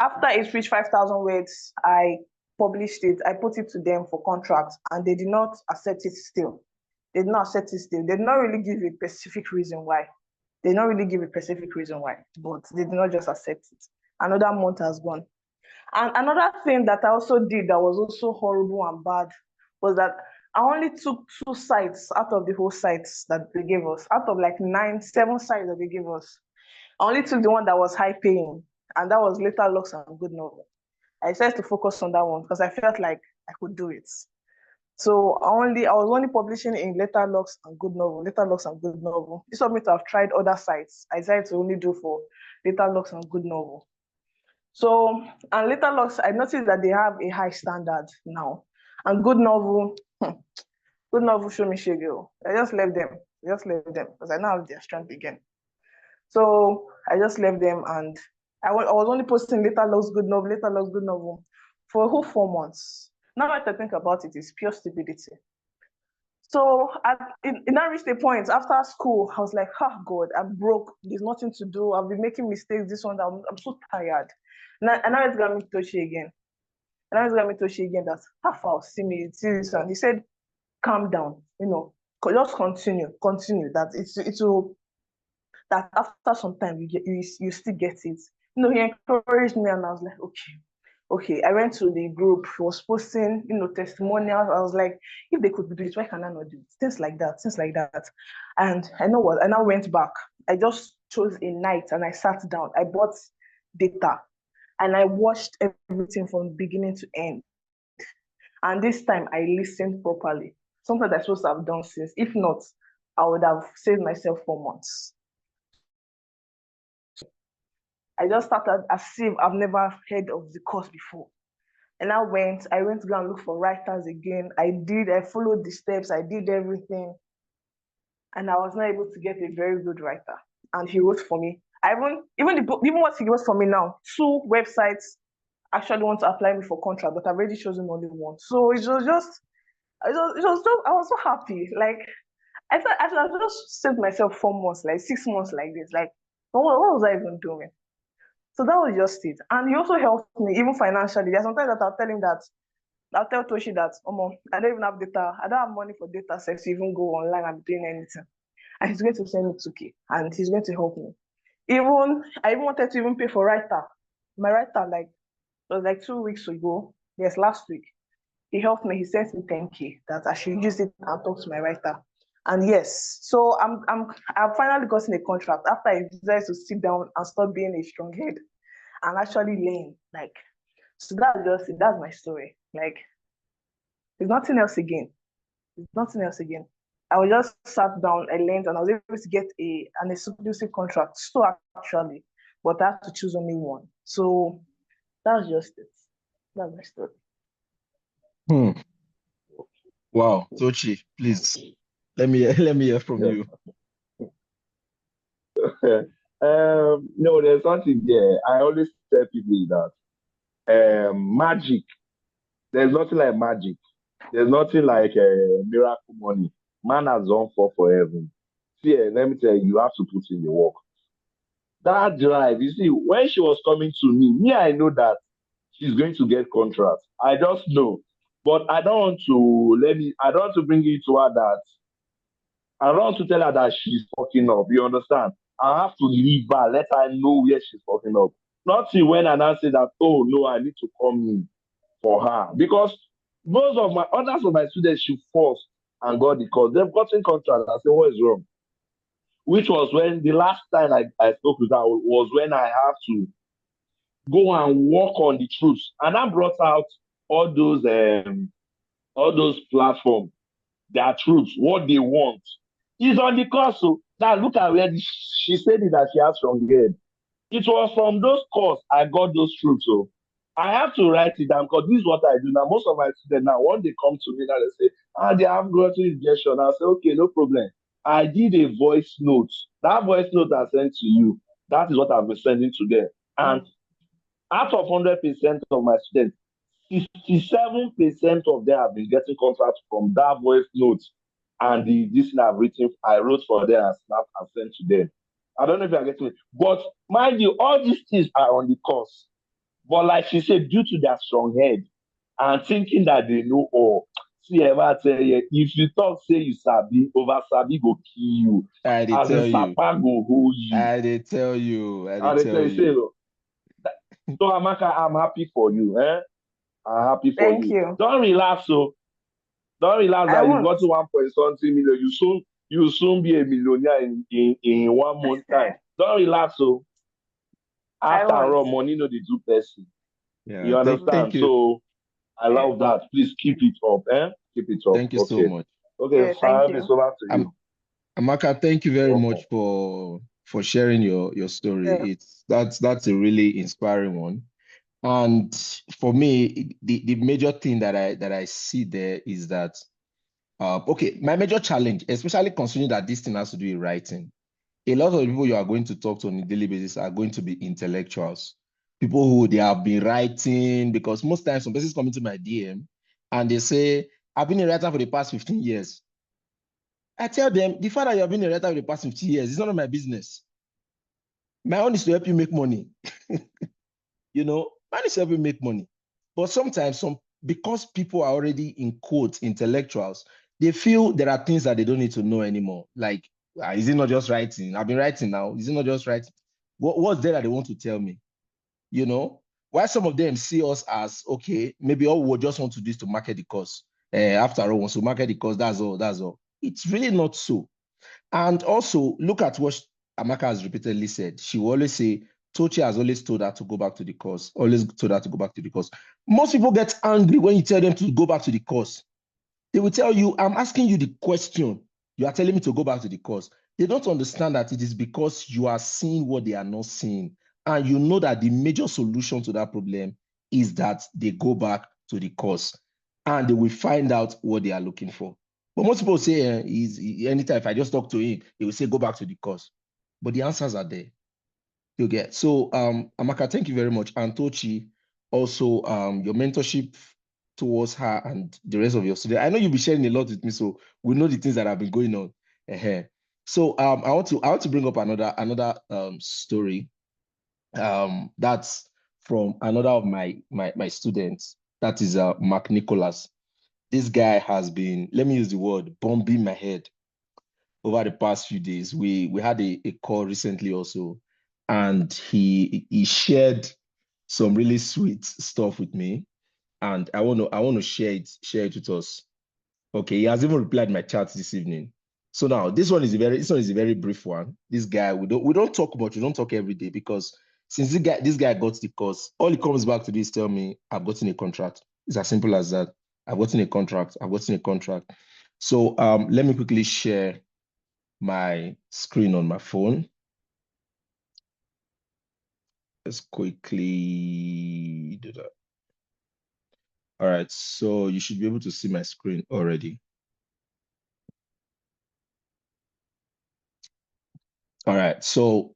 after it reached 5,000 words, I published it. I put it to them for contract, and they did not accept it still. They did not accept it still. They did not really give a specific reason why. They did not really give a specific reason why, but they did not just accept it. Another month has gone. And another thing that I also did that was also horrible and bad was that I only took 2 sites out of the whole sites that they gave us. Out of like 7 sites that they gave us, I only took the one that was high paying, and that was Later Looks and Good Novel. I decided to focus on that one because I felt like I could do it. So I was only publishing in Later Looks and Good Novel, Later Looks and Good Novel. This was me to have tried other sites. I decided to only do for Later Looks and Good Novel. So, and Later Looks, I noticed that they have a high standard now. And Good Novel, Good Novel show me shaggy. I just left them because I now have their strength again. So I just left them, and I was only posting Later Looks Good Novel for a whole 4 months. Now that I think about it, it's pure stupidity. So it now reached a point after school, I was like, oh God, I'm broke. There's nothing to do. I've been making mistakes, this one, that I'm so tired. And now it's going to meet Toshi again. That half hour, see this one. He said, calm down, just continue. That that after some time you still get it. He encouraged me, and I was like, okay. I went to the group. He was posting, testimonials. I was like, if they could do it, why can I not do it? Things like that. And I know what. I now went back. I just chose a night, and I sat down. I bought data, and I watched everything from beginning to end. And this time I listened properly. Something that I'm supposed to have done since. If not, I would have saved myself 4 months. I just started as if I've never heard of the course before. And I went to go and look for writers again. I followed the steps, I did everything. And I was not able to get a very good writer. And he wrote for me. Even what he wrote for me now, 2 websites actually want to apply me for contract, but I've already chosen only one. So I was so happy. Like, I thought I just saved myself 4 months, like 6 months like this. Like, what was I even doing? So that was just it. And he also helped me, even financially. There's sometimes that I'll tell Toshi that, I don't even have data. I don't have money for data sets to even go online and doing anything. And he's going to send me 2K, and he's going to help me. I even wanted to even pay for writer. My writer, like, it was like 2 weeks ago. Yes, last week. He helped me. He sent me 10K that I should use it and talk to my writer. And yes, so I've finally gotten a contract after I decided to sit down and stop being a strong head and actually learn. Like, so that's just it. That's my story. Like, there's nothing else again. I was just sat down, I learned, and I was able to get an exclusive contract. So actually, but I had to choose only one. So that's just it. That's my story. Wow, Tochi, please let me hear from you. No, there's something there. I always tell people that magic. There's nothing like magic. There's nothing like miracle money. Man has done for heaven. See, let me tell you, you have to put in the work. That drive, you see, when she was coming to me, I know that she's going to get contract. I just know. But I don't want to bring it to her that I don't want to tell her that she's fucking up. You understand? I have to leave her, let her know where she's fucking up. Not till when I now say that, oh no, I need to come in for her. Because most of my others of my students she forced and got the course. They've gotten contract. I said, what is wrong? Which was when the last time I spoke with her was when I have to go and work on the truth. And I brought out all those platforms, their truths, what they want. It's on the course. So now look at where she said it that she has from here. It was from those courses I got those truths. So I have to write it down because this is what I do now. Most of my students now, when they come to me now, they say, they have gotten injection. I say, okay, no problem. I did a voice note. That voice note I sent to you, that is what I've been sending to them. And out of 100% of my students, 67% of them have been getting contracts from that voice note and this thing I wrote for them and snapped and sent to them. I don't know if you're getting it. But mind you, all these things are on the course. But like she said, due to their strong head and thinking that they know all, see, ever tell you, if you talk, say you sabi, over sabi go kill you. I did As in tell you. Sapa go hold you. I did tell you. I And did they tell tell you, say, you. so Amaka, I'm happy for you. I'm happy for Thank you. you. Don't relax, so don't relax I that you've won't. got to 1 point something million. You soon be a millionaire in 1 month time. Don't relax, so I after won't. all, money no the do person. Yeah, You thank understand? you. So I Yeah. love that. Please keep it up, eh? Keep it up. Thank you so Okay. much. Okay, Yeah, thank Sarah, it's you. over to Um, you. Amaka, thank you very Welcome. much for sharing your story. Yeah. That's a really inspiring one. And for me, the major thing that I see there is that okay, my major challenge, especially considering that this thing has to do with writing, a lot of the people you are going to talk to on a daily basis are going to be intellectuals, people who they have been writing, because most times some persons come into my DM and they say, I've been a writer for the past 15 years. I tell them, the fact that you have been a writer for the past 15 years is none of my business. My own is to help you make money. Mine is to help you make money. But sometimes because people are already in quotes intellectuals, they feel there are things that they don't need to know anymore. Like, is it not just writing? I've been writing now. Is it not just writing? What's there that they want to tell me? Why some of them see us as, okay, maybe all we just want to do is to market the course. After all, once we market the course, that's all. That's all. It's really not so. And also, look at what Amaka has repeatedly said. She will always say, Tochi has always told her to go back to the course, always told her to go back to the course. Most people get angry when you tell them to go back to the course. They will tell you, I'm asking you the question. You are telling me to go back to the course. They don't understand that it is because you are seeing what they are not seeing. And you know that the major solution to that problem is that they go back to the course and they will find out what they are looking for. But most people say, anytime if I just talk to him, he will say, go back to the course. But the answers are there. You get. So, Amaka, thank you very much. And Tochi, also, your mentorship towards her and the rest of your students. I know you'll be sharing a lot with me, so we know the things that have been going on. So, I want to bring up another story. That's from another of my students. That is Mark Nicholas. This guy has been, let me use the word, bombing my head over the past few days. We had a call recently also, and he shared some really sweet stuff with me, and I want to share it with us. Okay, he has even replied my chat this evening. So now this one is a very brief one. This guy, we don't talk much, we don't talk every day, because since this guy got the course, all he comes back to do is tell me, I've gotten a contract. It's as simple as that. I've gotten a contract. I've gotten a contract. So let me quickly share my screen on my phone. Let's quickly do that. All right, so you should be able to see my screen already. All right, so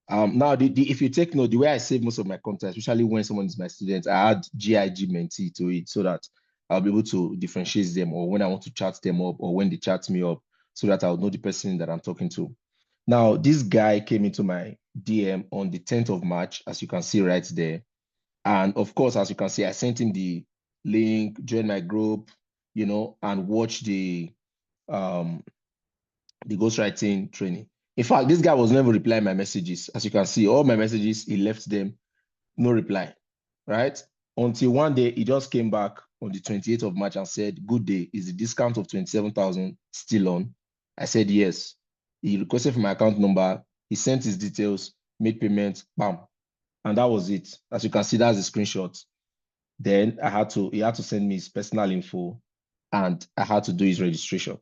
now if you take note, the way I save most of my content, especially when someone is my student, I add GIG mentee to it so that I'll be able to differentiate them, or when I want to chat them up, or when they chat me up. so that I'll know the person that I'm talking to. Now, this guy came into my DM on the 10th of March, as you can see right there. And of course, as you can see, I sent him the link, join my group, and watch um the ghostwriting training. In fact, this guy was never replying my messages. As you can see, all my messages, he left them, no reply, right? Until one day, he just came back on the 28th of March and said, "Good day, is the discount of 27,000 still on?" I said, "Yes." He requested for my account number. He sent his details, made payment, bam. And that was it. As you can see, that's the screenshot. Then he had to send me his personal info, and I had to do his registration.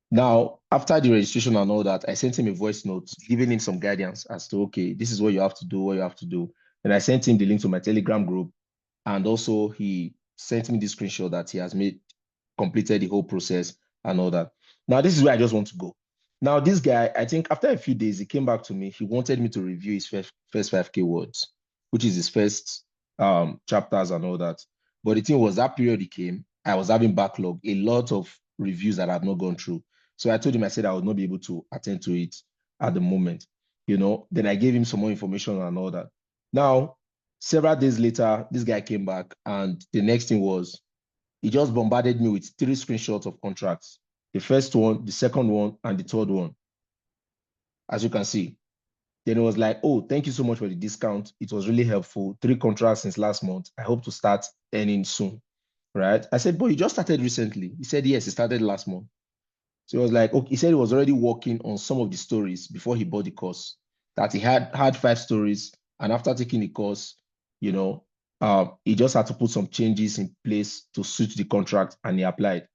Now, after the registration and all that, I sent him a voice note giving him some guidance as to, okay, this is what you have to do, what you have to do. And I sent him the link to my Telegram group. And also he sent me the screenshot that he has completed the whole process and all that. Now, this is where I just want to go. Now, this guy, I think after a few days, he came back to me. He wanted me to review his first 5K words, which is his first chapters and all that. But the thing was, that period he came, I was having backlog, a lot of reviews that I've not gone through. So I told him, I said I would not be able to attend to it at the moment. Then I gave him some more information and all that. Now, several days later, this guy came back, and the next thing was he just bombarded me with 3 screenshots of contracts. The first one, the second one, and the third one, as you can see. Then it was like, "Oh, thank you so much for the discount. It was really helpful. 3 contracts since last month. I hope to start earning soon." Right? I said, "But you just started recently." He said, "Yes, he started last month." So he was like, okay, he said he was already working on some of the stories before he bought the course, that he had 5 stories. And after taking the course, he just had to put some changes in place to suit the contract, and he applied.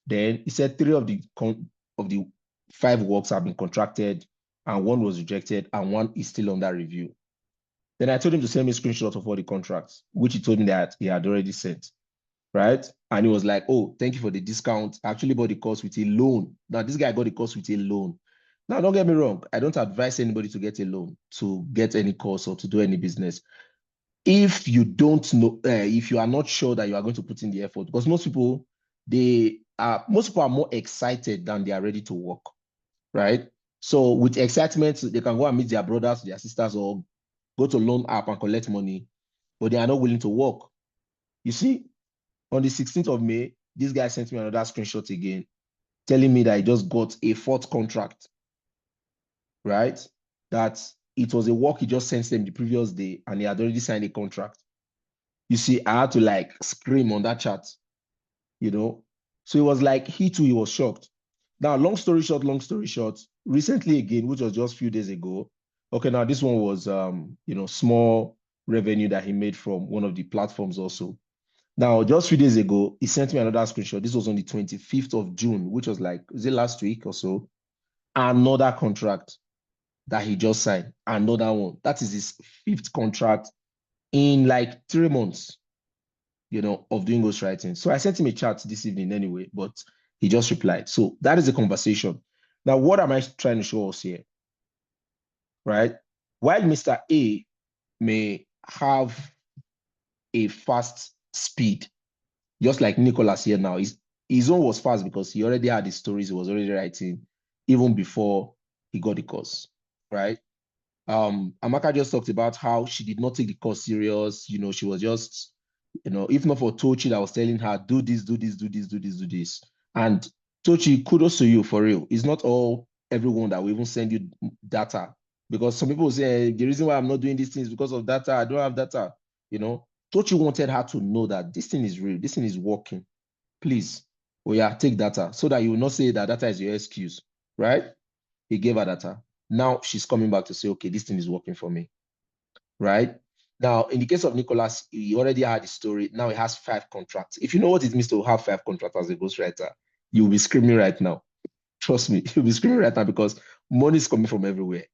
Then he said 3 of the 5 works have been contracted, and 1 was rejected, and 1 is still under review. Then I told him to send me screenshots of all the contracts, which he told me that he had already sent. Right? And he was like, "Oh, thank you for the discount. I actually bought the course with a loan." Now, this guy got the course with a loan. Now, don't get me wrong. I don't advise anybody to get a loan to get any course or to do any business. If you don't know, if you are not sure that you are going to put in the effort, because most people are more excited than they are ready to work, right? So with excitement, they can go and meet their brothers, their sisters, or go to loan app and collect money, but they are not willing to work. You see, on the 16th of May, this guy sent me another screenshot again, telling me that he just got a 4th contract, right? That it was a work he just sent them the previous day, and he had already signed a contract. You see, I had to like scream on that chat, you know? So it was like he too, he was shocked. Now, long story short, recently again, which was just a few days ago, okay, now this one was, small revenue that he made from one of the platforms also. Now, just a few days ago, he sent me another screenshot. This was on the 25th of June, which was like, is it last week or so? Another contract that he just signed. Another one. That is his 5th contract in like 3 months, of doing ghostwriting. So I sent him a chat this evening anyway, but he just replied. So that is a conversation. Now, what am I trying to show us here? Right? While Mr. A may have a fast speed, just like Nicholas here now, his own was fast because he already had his stories, he was already writing even before he got the course, right? Amaka just talked about how she did not take the course serious. She was just, if not for Tochi that was telling her, do this, do this, do this, do this, do this. And Tochi, kudos to you for real. It's not all everyone that will even send you data, because some people say the reason why I'm not doing these things is because of data. I don't have data. Tochi wanted her to know that this thing is real, this thing is working. Please, take data so that you will not say that data is your excuse, right? He gave her data. Now she's coming back to say, okay, this thing is working for me, right? Now, in the case of Nicholas, he already had the story. Now he has 5 contracts. If you know what it means to have 5 contracts as a ghostwriter, you'll be screaming right now. Trust me, you'll be screaming right now because money is coming from everywhere.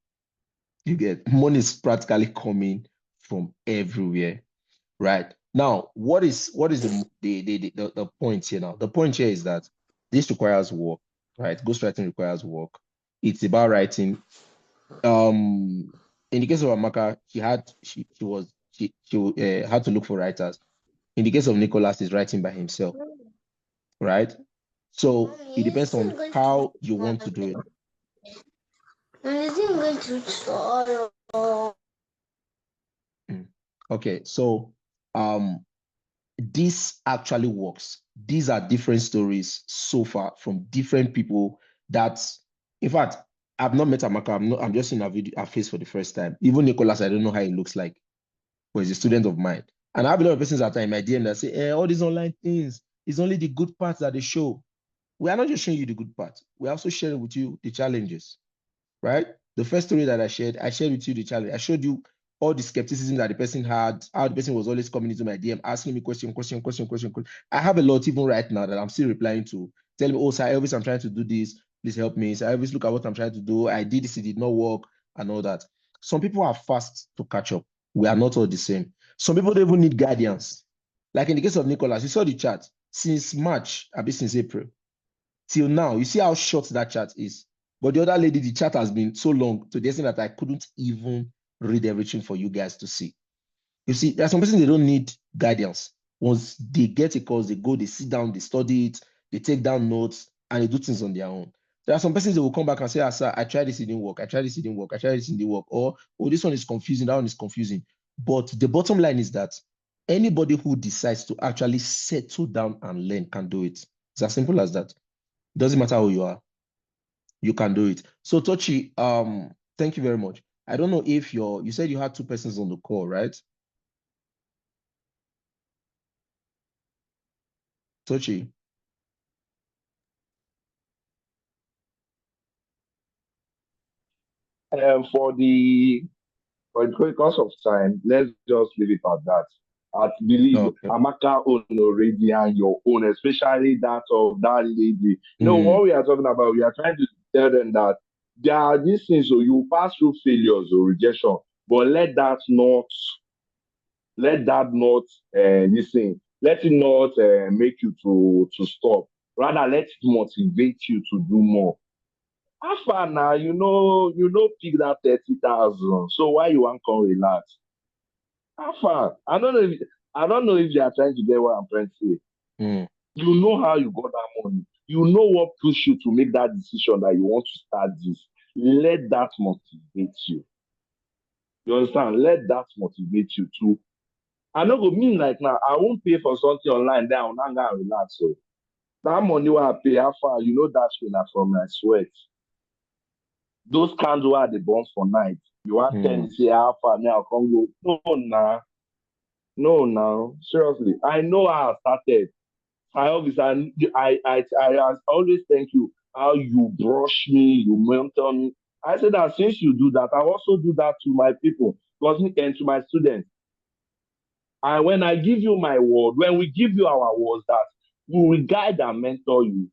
You get money is practically coming from everywhere, right? Now, what is the point here now? The point here is that this requires work, right? Ghostwriting requires work. It's about writing. In the case of Amaka, she had to look for writers. In the case of Nicholas, he's writing by himself, right? So it depends on how you want to do it. Okay, so this actually works. These are different stories so far from different people that, in fact, I've not met Amaka. I'm just in a face for the first time. Even Nicholas, I don't know how he looks like, but he's a student of mine. And I have a lot of persons that are in my DM that say, all these online things, it's only the good parts that they show. We are not just showing you the good parts. We're also sharing with you the challenges, right? The first story that I shared with you the challenge. I showed you all the skepticism that the person had, how the person was always coming into my DM, asking me question. I have a lot even right now that I'm still replying to. Tell me, oh, Sir Elvis, I'm trying to do this. Please help me. Sir Elvis, look at what I'm trying to do. I did this, it did not work, and all that. Some people are fast to catch up. We are not all the same. Some people don't even need guidance. Like in the case of Nicholas, you saw the chat since March, a bit since April till now. You see how short that chat is. But the other lady, the chat has been so long to the extent that I couldn't even read everything for you guys to see. You see, there are some persons they don't need guidance. Once they get a course, they go, they sit down, they study it, they take down notes, and they do things on their own. There are some persons that will come back and say, sir, I tried this, it didn't work. I tried this, it didn't work. I tried this, it didn't work. Or, oh, this one is confusing, that one is confusing. But the bottom line is that anybody who decides to actually settle down and learn can do it. It's as simple as that. Doesn't matter who you are, you can do it. So Tochi, thank you very much. I don't know if you said you had two persons on the call, right? Tochi. For the because of time, let's just leave it at that. I believe Okay. Amaka own already and your own, especially that of that lady. What we are talking about, we are trying to tell them that there are these things, so you pass through failures or rejection, but let it not make you to stop. Rather, let it motivate you to do more. How far now? Pick that 30,000. So why you want to come relax? How far? I don't know if they are trying to get what I'm trying to say. Mm. You know how you got that money. You know what pushed you to make that decision that you want to start this. Let that motivate you. You understand? Let that motivate you too. I no go mean like now. I won't pay for something online. Then I will not go and relax. So that money what I pay, how far? You know that shit na from my sweat. Those candles are the burn for night. You want to tell me say how far now come go? No, nah. No, now seriously, I know how I started. I always, I always thank you how you brush me, you mentor me. I said that since you do that, I also do that to my people, because and to my students. And when I give you my word, when we give you our words, that we will guide and mentor you.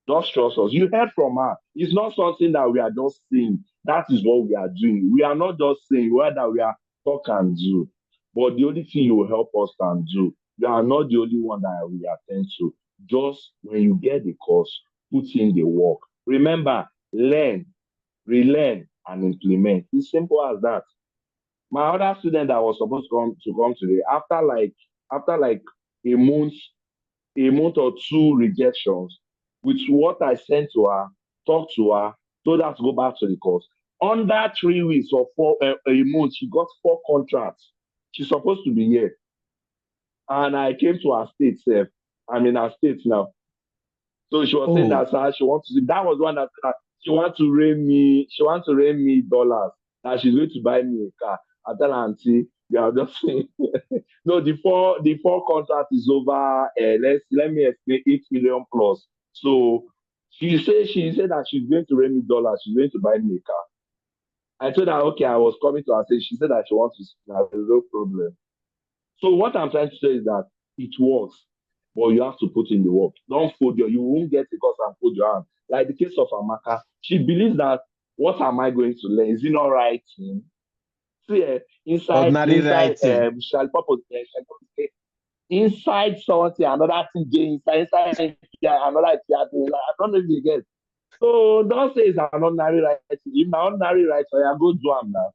Just trust us. You heard from her. It's not something that we are just saying. That is what we are doing. We are not just saying whether we are talk and do. But the only thing you will help us can do. You are not the only one that we attend to. Just when you get the course, put in the work. Remember, learn, relearn, and implement. It's simple as that. My other student that was supposed to come today, after like a month a month or two rejections with what I sent to her, talked to her, told her to go back to the course. Under 3 weeks or a month, she got 4 contracts. She's supposed to be here. And I came to her state self. I'm in her state now. So she was saying Oh, that she wants to, that was one that said that she wants to rain me dollars. That she's going to buy me a car. I tell her, auntie, you are just saying. No, the four contract is over. Let me explain 8 million plus. So she said that she's going to rain me dollars. She's going to buy me a car. I told her, okay, I was coming to her. Say she said that she wants to. There's no problem. So what I'm trying to say is that it works, but you have to put in the work. Don't fold you won't get it because and fold your hand. Like the case of Amaka, she believes that what am I going to learn? Is it not writing? See, ordinary inside writing. shall purpose inside something, another thing dey inside another thing. I don't know if you get. So don't say it's an ordinary writing. If na ordinary writer, I go do am now.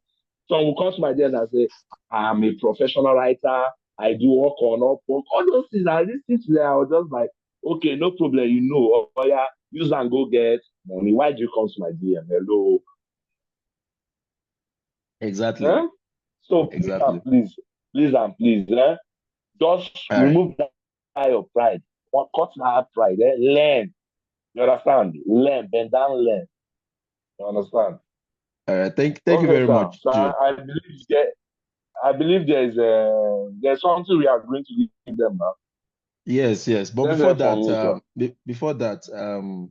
Some will come to my desk and say, I am a professional writer. I do work on Upwork. All those things, I listen to them. I was just like, Okay, no problem. You know, oh yeah, use and go get money. Why do you come to my DM? Hello. Exactly. Eh? So please and Exactly. please, please and please, just All right. remove that your pride. What cut that pride? Learn. You understand? Learn. Bend down, learn. You understand? All right. Thank you Okay, very sir. much, So Jude. I believe there's something we are going to give them now. Yes, yes. But Let's before hear from that, you, sir.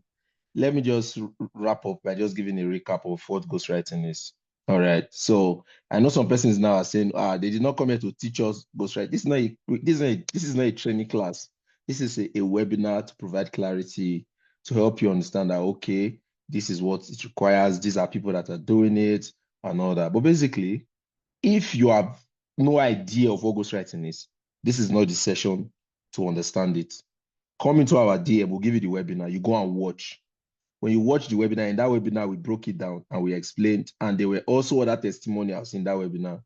let me just wrap up by just giving a recap of what ghostwriting is. All right. So I know some persons now are saying, they did not come here to teach us ghostwriting. This is not a training class. This is a webinar to provide clarity, to help you understand that, okay, this is what it requires. These are people that are doing it and all that. But basically, if you have no idea of what ghostwriting is, this is not the session to understand it. Come into our DM, we'll give you the webinar. You go and watch. When you watch the webinar, in that webinar, we broke it down and we explained. And there were also other testimonials in that webinar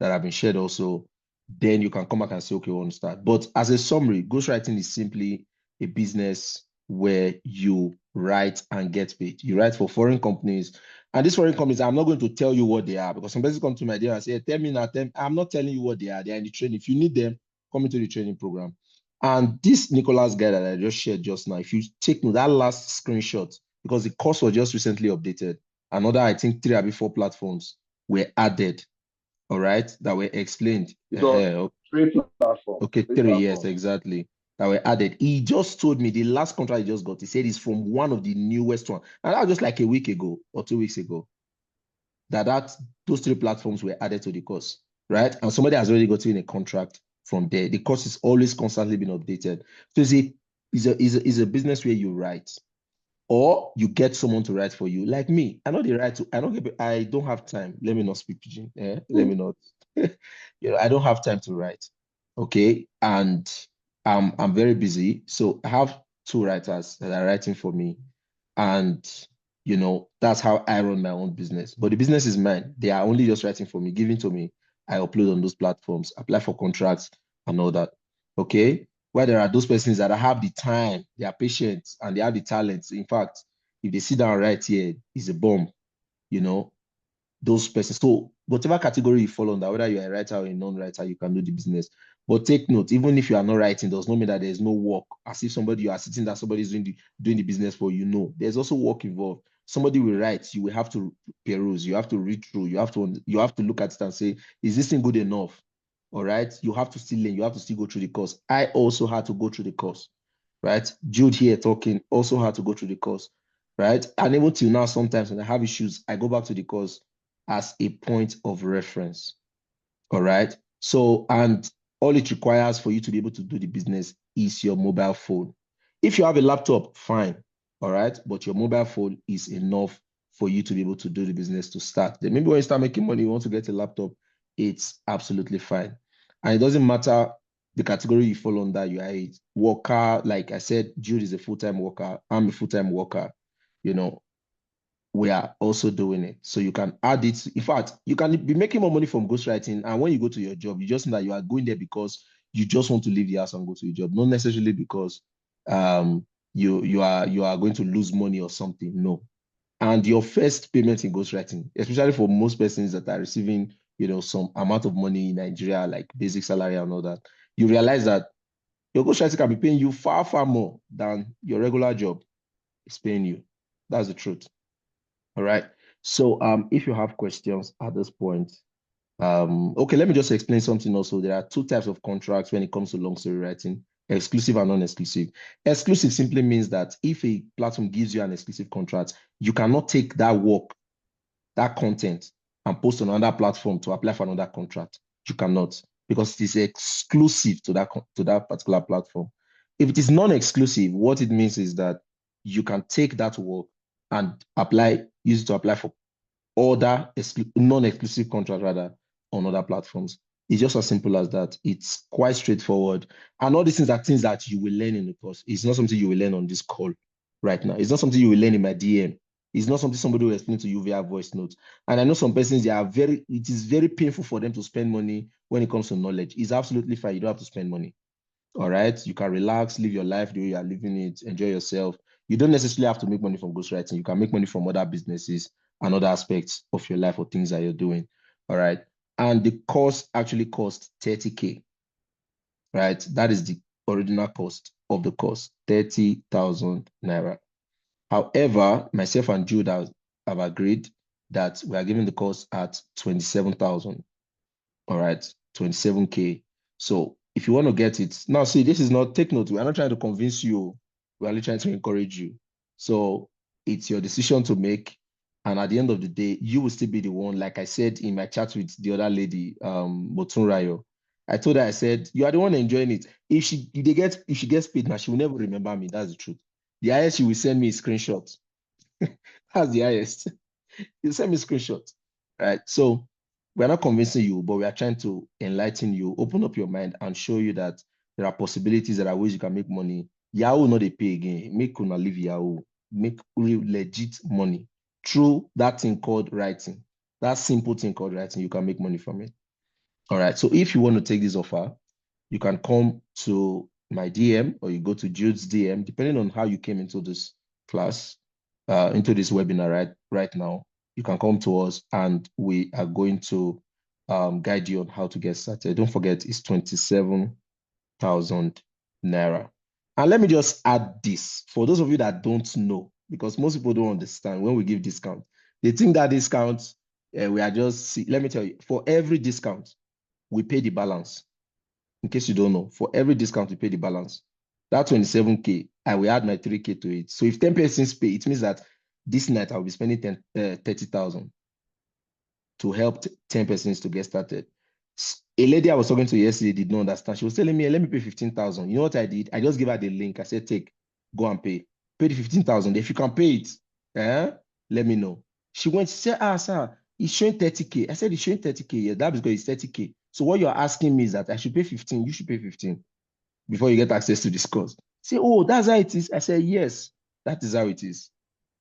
that have been shared also. Then you can come back and say, okay, we want to start. But as a summary, ghostwriting is simply a business where you write and get paid. You write for foreign companies. And these foreign companies, I'm not going to tell you what they are because some people come to my DM and say, hey, tell me now, I'm not telling you what they are. They are in the training. If you need them, come into the training program. And this Nicholas guy that I just shared just now, if you take note, that last screenshot, because the course was just recently updated. Another, I think, 3 or 4 platforms were added, all right, that were explained. It was three platforms. Okay, Three 3 years, platforms. exactly, that were added. He just told me the last contract he just got, he said it's from one of the newest one. And that was just like a week ago or 2 weeks ago, that those 3 platforms were added to the course, right? And somebody has already gotten a contract from there. The course is always constantly being updated. So it's a business where you write, or you get someone to write for you. Like me, I know the right to, I don't have time. Let me not speak pigeon. Let me not, I don't have time to write. Okay. And I'm very busy. So I have 2 writers that are writing for me. And that's how I run my own business. But the business is mine. They are only just writing for me, giving to me. I upload on those platforms, apply for contracts and all that. Okay. Where there are those persons that have the time, they are patient, and they have the talents. In fact, if they sit down and write here, it's a bomb, you know, those persons. So whatever category you fall under, whether you're a writer or a non-writer, you can do the business. But take note, even if you are not writing, does not mean that there's no work. As if somebody you are sitting that somebody is doing the business for you. No, there's also work involved. Somebody will write, you will have to peruse, you have to read through, you have to look at it and say, is this thing good enough? All right. You have to still learn, you have to still go through the course. I also had to go through the course, right? Jude here talking also had to go through the course, right? And even till now, sometimes when I have issues, I go back to the course as a point of reference. All right. So, and all it requires for you to be able to do the business is your mobile phone. If you have a laptop, fine. All right. But your mobile phone is enough for you to be able to do the business to start. Then maybe when you start making money, you want to get a laptop, it's absolutely fine. And it doesn't matter the category you fall under, you are a worker. Like I said, Jude is a full-time worker. I'm a full-time worker. You know, we are also doing it. So you can add it. In fact, you can be making more money from ghostwriting. And when you go to your job, you just know that you are going there because you just want to leave the house and go to your job, not necessarily because um you are going to lose money or something. No. And your first payment in ghostwriting, especially for most persons that are receiving, some amount of money in Nigeria, like basic salary and all that, you realize that your ghostwriting can be paying you far, far more than your regular job is paying you. That's the truth. All right. So if you have questions at this point, okay, let me just explain something also. There are 2 types of contracts when it comes to long story writing, exclusive and non-exclusive. Exclusive simply means that if a platform gives you an exclusive contract, you cannot take that work, that content, and post on another platform to apply for another contract. You cannot, because it is exclusive to that particular platform. If it is non-exclusive, what it means is that you can take that work and use it to apply for other non-exclusive contract rather on other platforms. It's just as simple as that. It's quite straightforward. And all these things are things that you will learn in the course. It's not something you will learn on this call right now. It's not something you will learn in my DM. It's not something somebody will explain to you via voice notes. And I know some persons, it is very painful for them to spend money when it comes to knowledge. It's absolutely fine. You don't have to spend money. All right. You can relax, live your life the way you are living it, enjoy yourself. You don't necessarily have to make money from ghostwriting. You can make money from other businesses and other aspects of your life or things that you're doing. All right. And the course actually costs 30K, right? That is the original cost of the course, 30,000 naira. However, myself and Jude have agreed that we are giving the course at 27,000. All right, 27K. So if you want to get it, now see, this is not, take note, we're not trying to convince you, we're only trying to encourage you. So it's your decision to make. And at the end of the day, you will still be the one, like I said in my chat with the other lady, Motunrayo. I told her, I said, you are the one enjoying it. If she gets paid now, she will never remember me. That's the truth. The highest she will send me is screenshots. That's the highest. You send me screenshots, right? So we're not convincing you, but we are trying to enlighten you, open up your mind, and show you that there are possibilities, there are ways you can make money. Yahoo not a pay again. Make una leave Yahoo. Make real legit money through that thing called writing. That simple thing called writing. You can make money from it. All right. So if you want to take this offer, you can come to my DM or you go to Jude's DM, depending on how you came into this class, into this webinar right now. You can come to us and we are going to guide you on how to get started. Don't forget, it's 27,000 naira. And let me just add this for those of you that don't know, because most people don't understand when we give discount. They think that discount, we are just, let me tell you, for every discount, we pay the balance. In case you don't know, for every discount, we pay the balance. That 27K, I will add my 3K to it. So if 10 persons pay, it means that this night I'll be spending 30,000 to help 10 persons to get started. A lady I was talking to yesterday did not understand. She was telling me, let me pay 15,000. You know what I did? I just gave her the link. I said, take, go and pay. Pay the 15,000. If you can pay it, let me know. She went, she said, sir, it's showing 30K. I said, it's showing 30K. Yeah, that's because it's 30K. So what you're asking me is that I should pay 15. You should pay 15 before you get access to this course. Say, oh, that's how it is. I said, yes, that is how it is.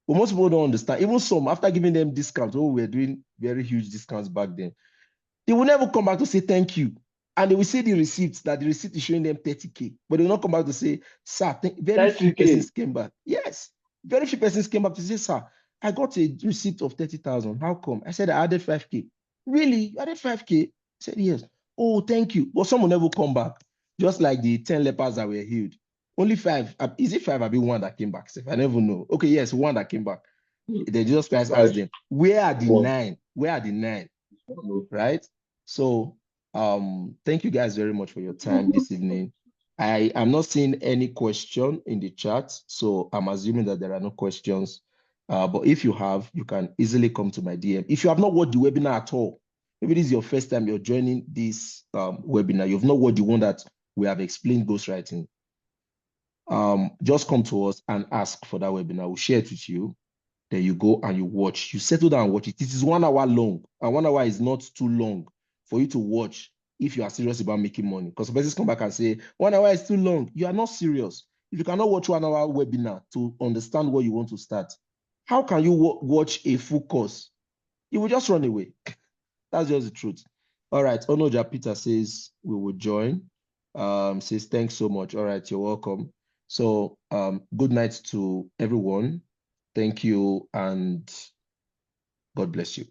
But most people don't understand. Even some, after giving them discounts, we were doing very huge discounts back then, they will never come back to say thank you. And they will say the receipts, that the receipt is showing them 30K. But they will not come back to say, sir, very few 30K. persons came back. Yes, very few persons came back to say, sir, I got a receipt of 30,000. How come? I said, I added 5K. Really? You added 5K? I said, yes. Oh, thank you. But some will never come back. Just like the 10 lepers that were healed. Only 5. Is it 5? I'll be one that came back. I never know. Okay, yes, one that came back. Then Jesus Christ asked them, where are the 9? Where are the 9? Right? So thank you guys very much for your time this evening. I am not seeing any question in the chat, so I'm assuming that there are no questions. But if you have, you can easily come to my DM. If you have not watched the webinar at all, maybe this is your first time you're joining this webinar, you've not watched the one that we have explained ghostwriting, just come to us and ask for that webinar. We'll share it with you. Then you go and you watch. You settle down and watch it. It is 1 hour long, and 1 hour is not too long for you to watch if you are serious about making money. Because persons come back and say 1 hour is too long. You are not serious. If you cannot watch 1 hour webinar to understand what you want to start, how can you watch a full course? You will just run away. That's just the truth. All right. Onoja Peter says we will join. Says thanks so much. All right, you're welcome. So good night to everyone. Thank you and God bless you.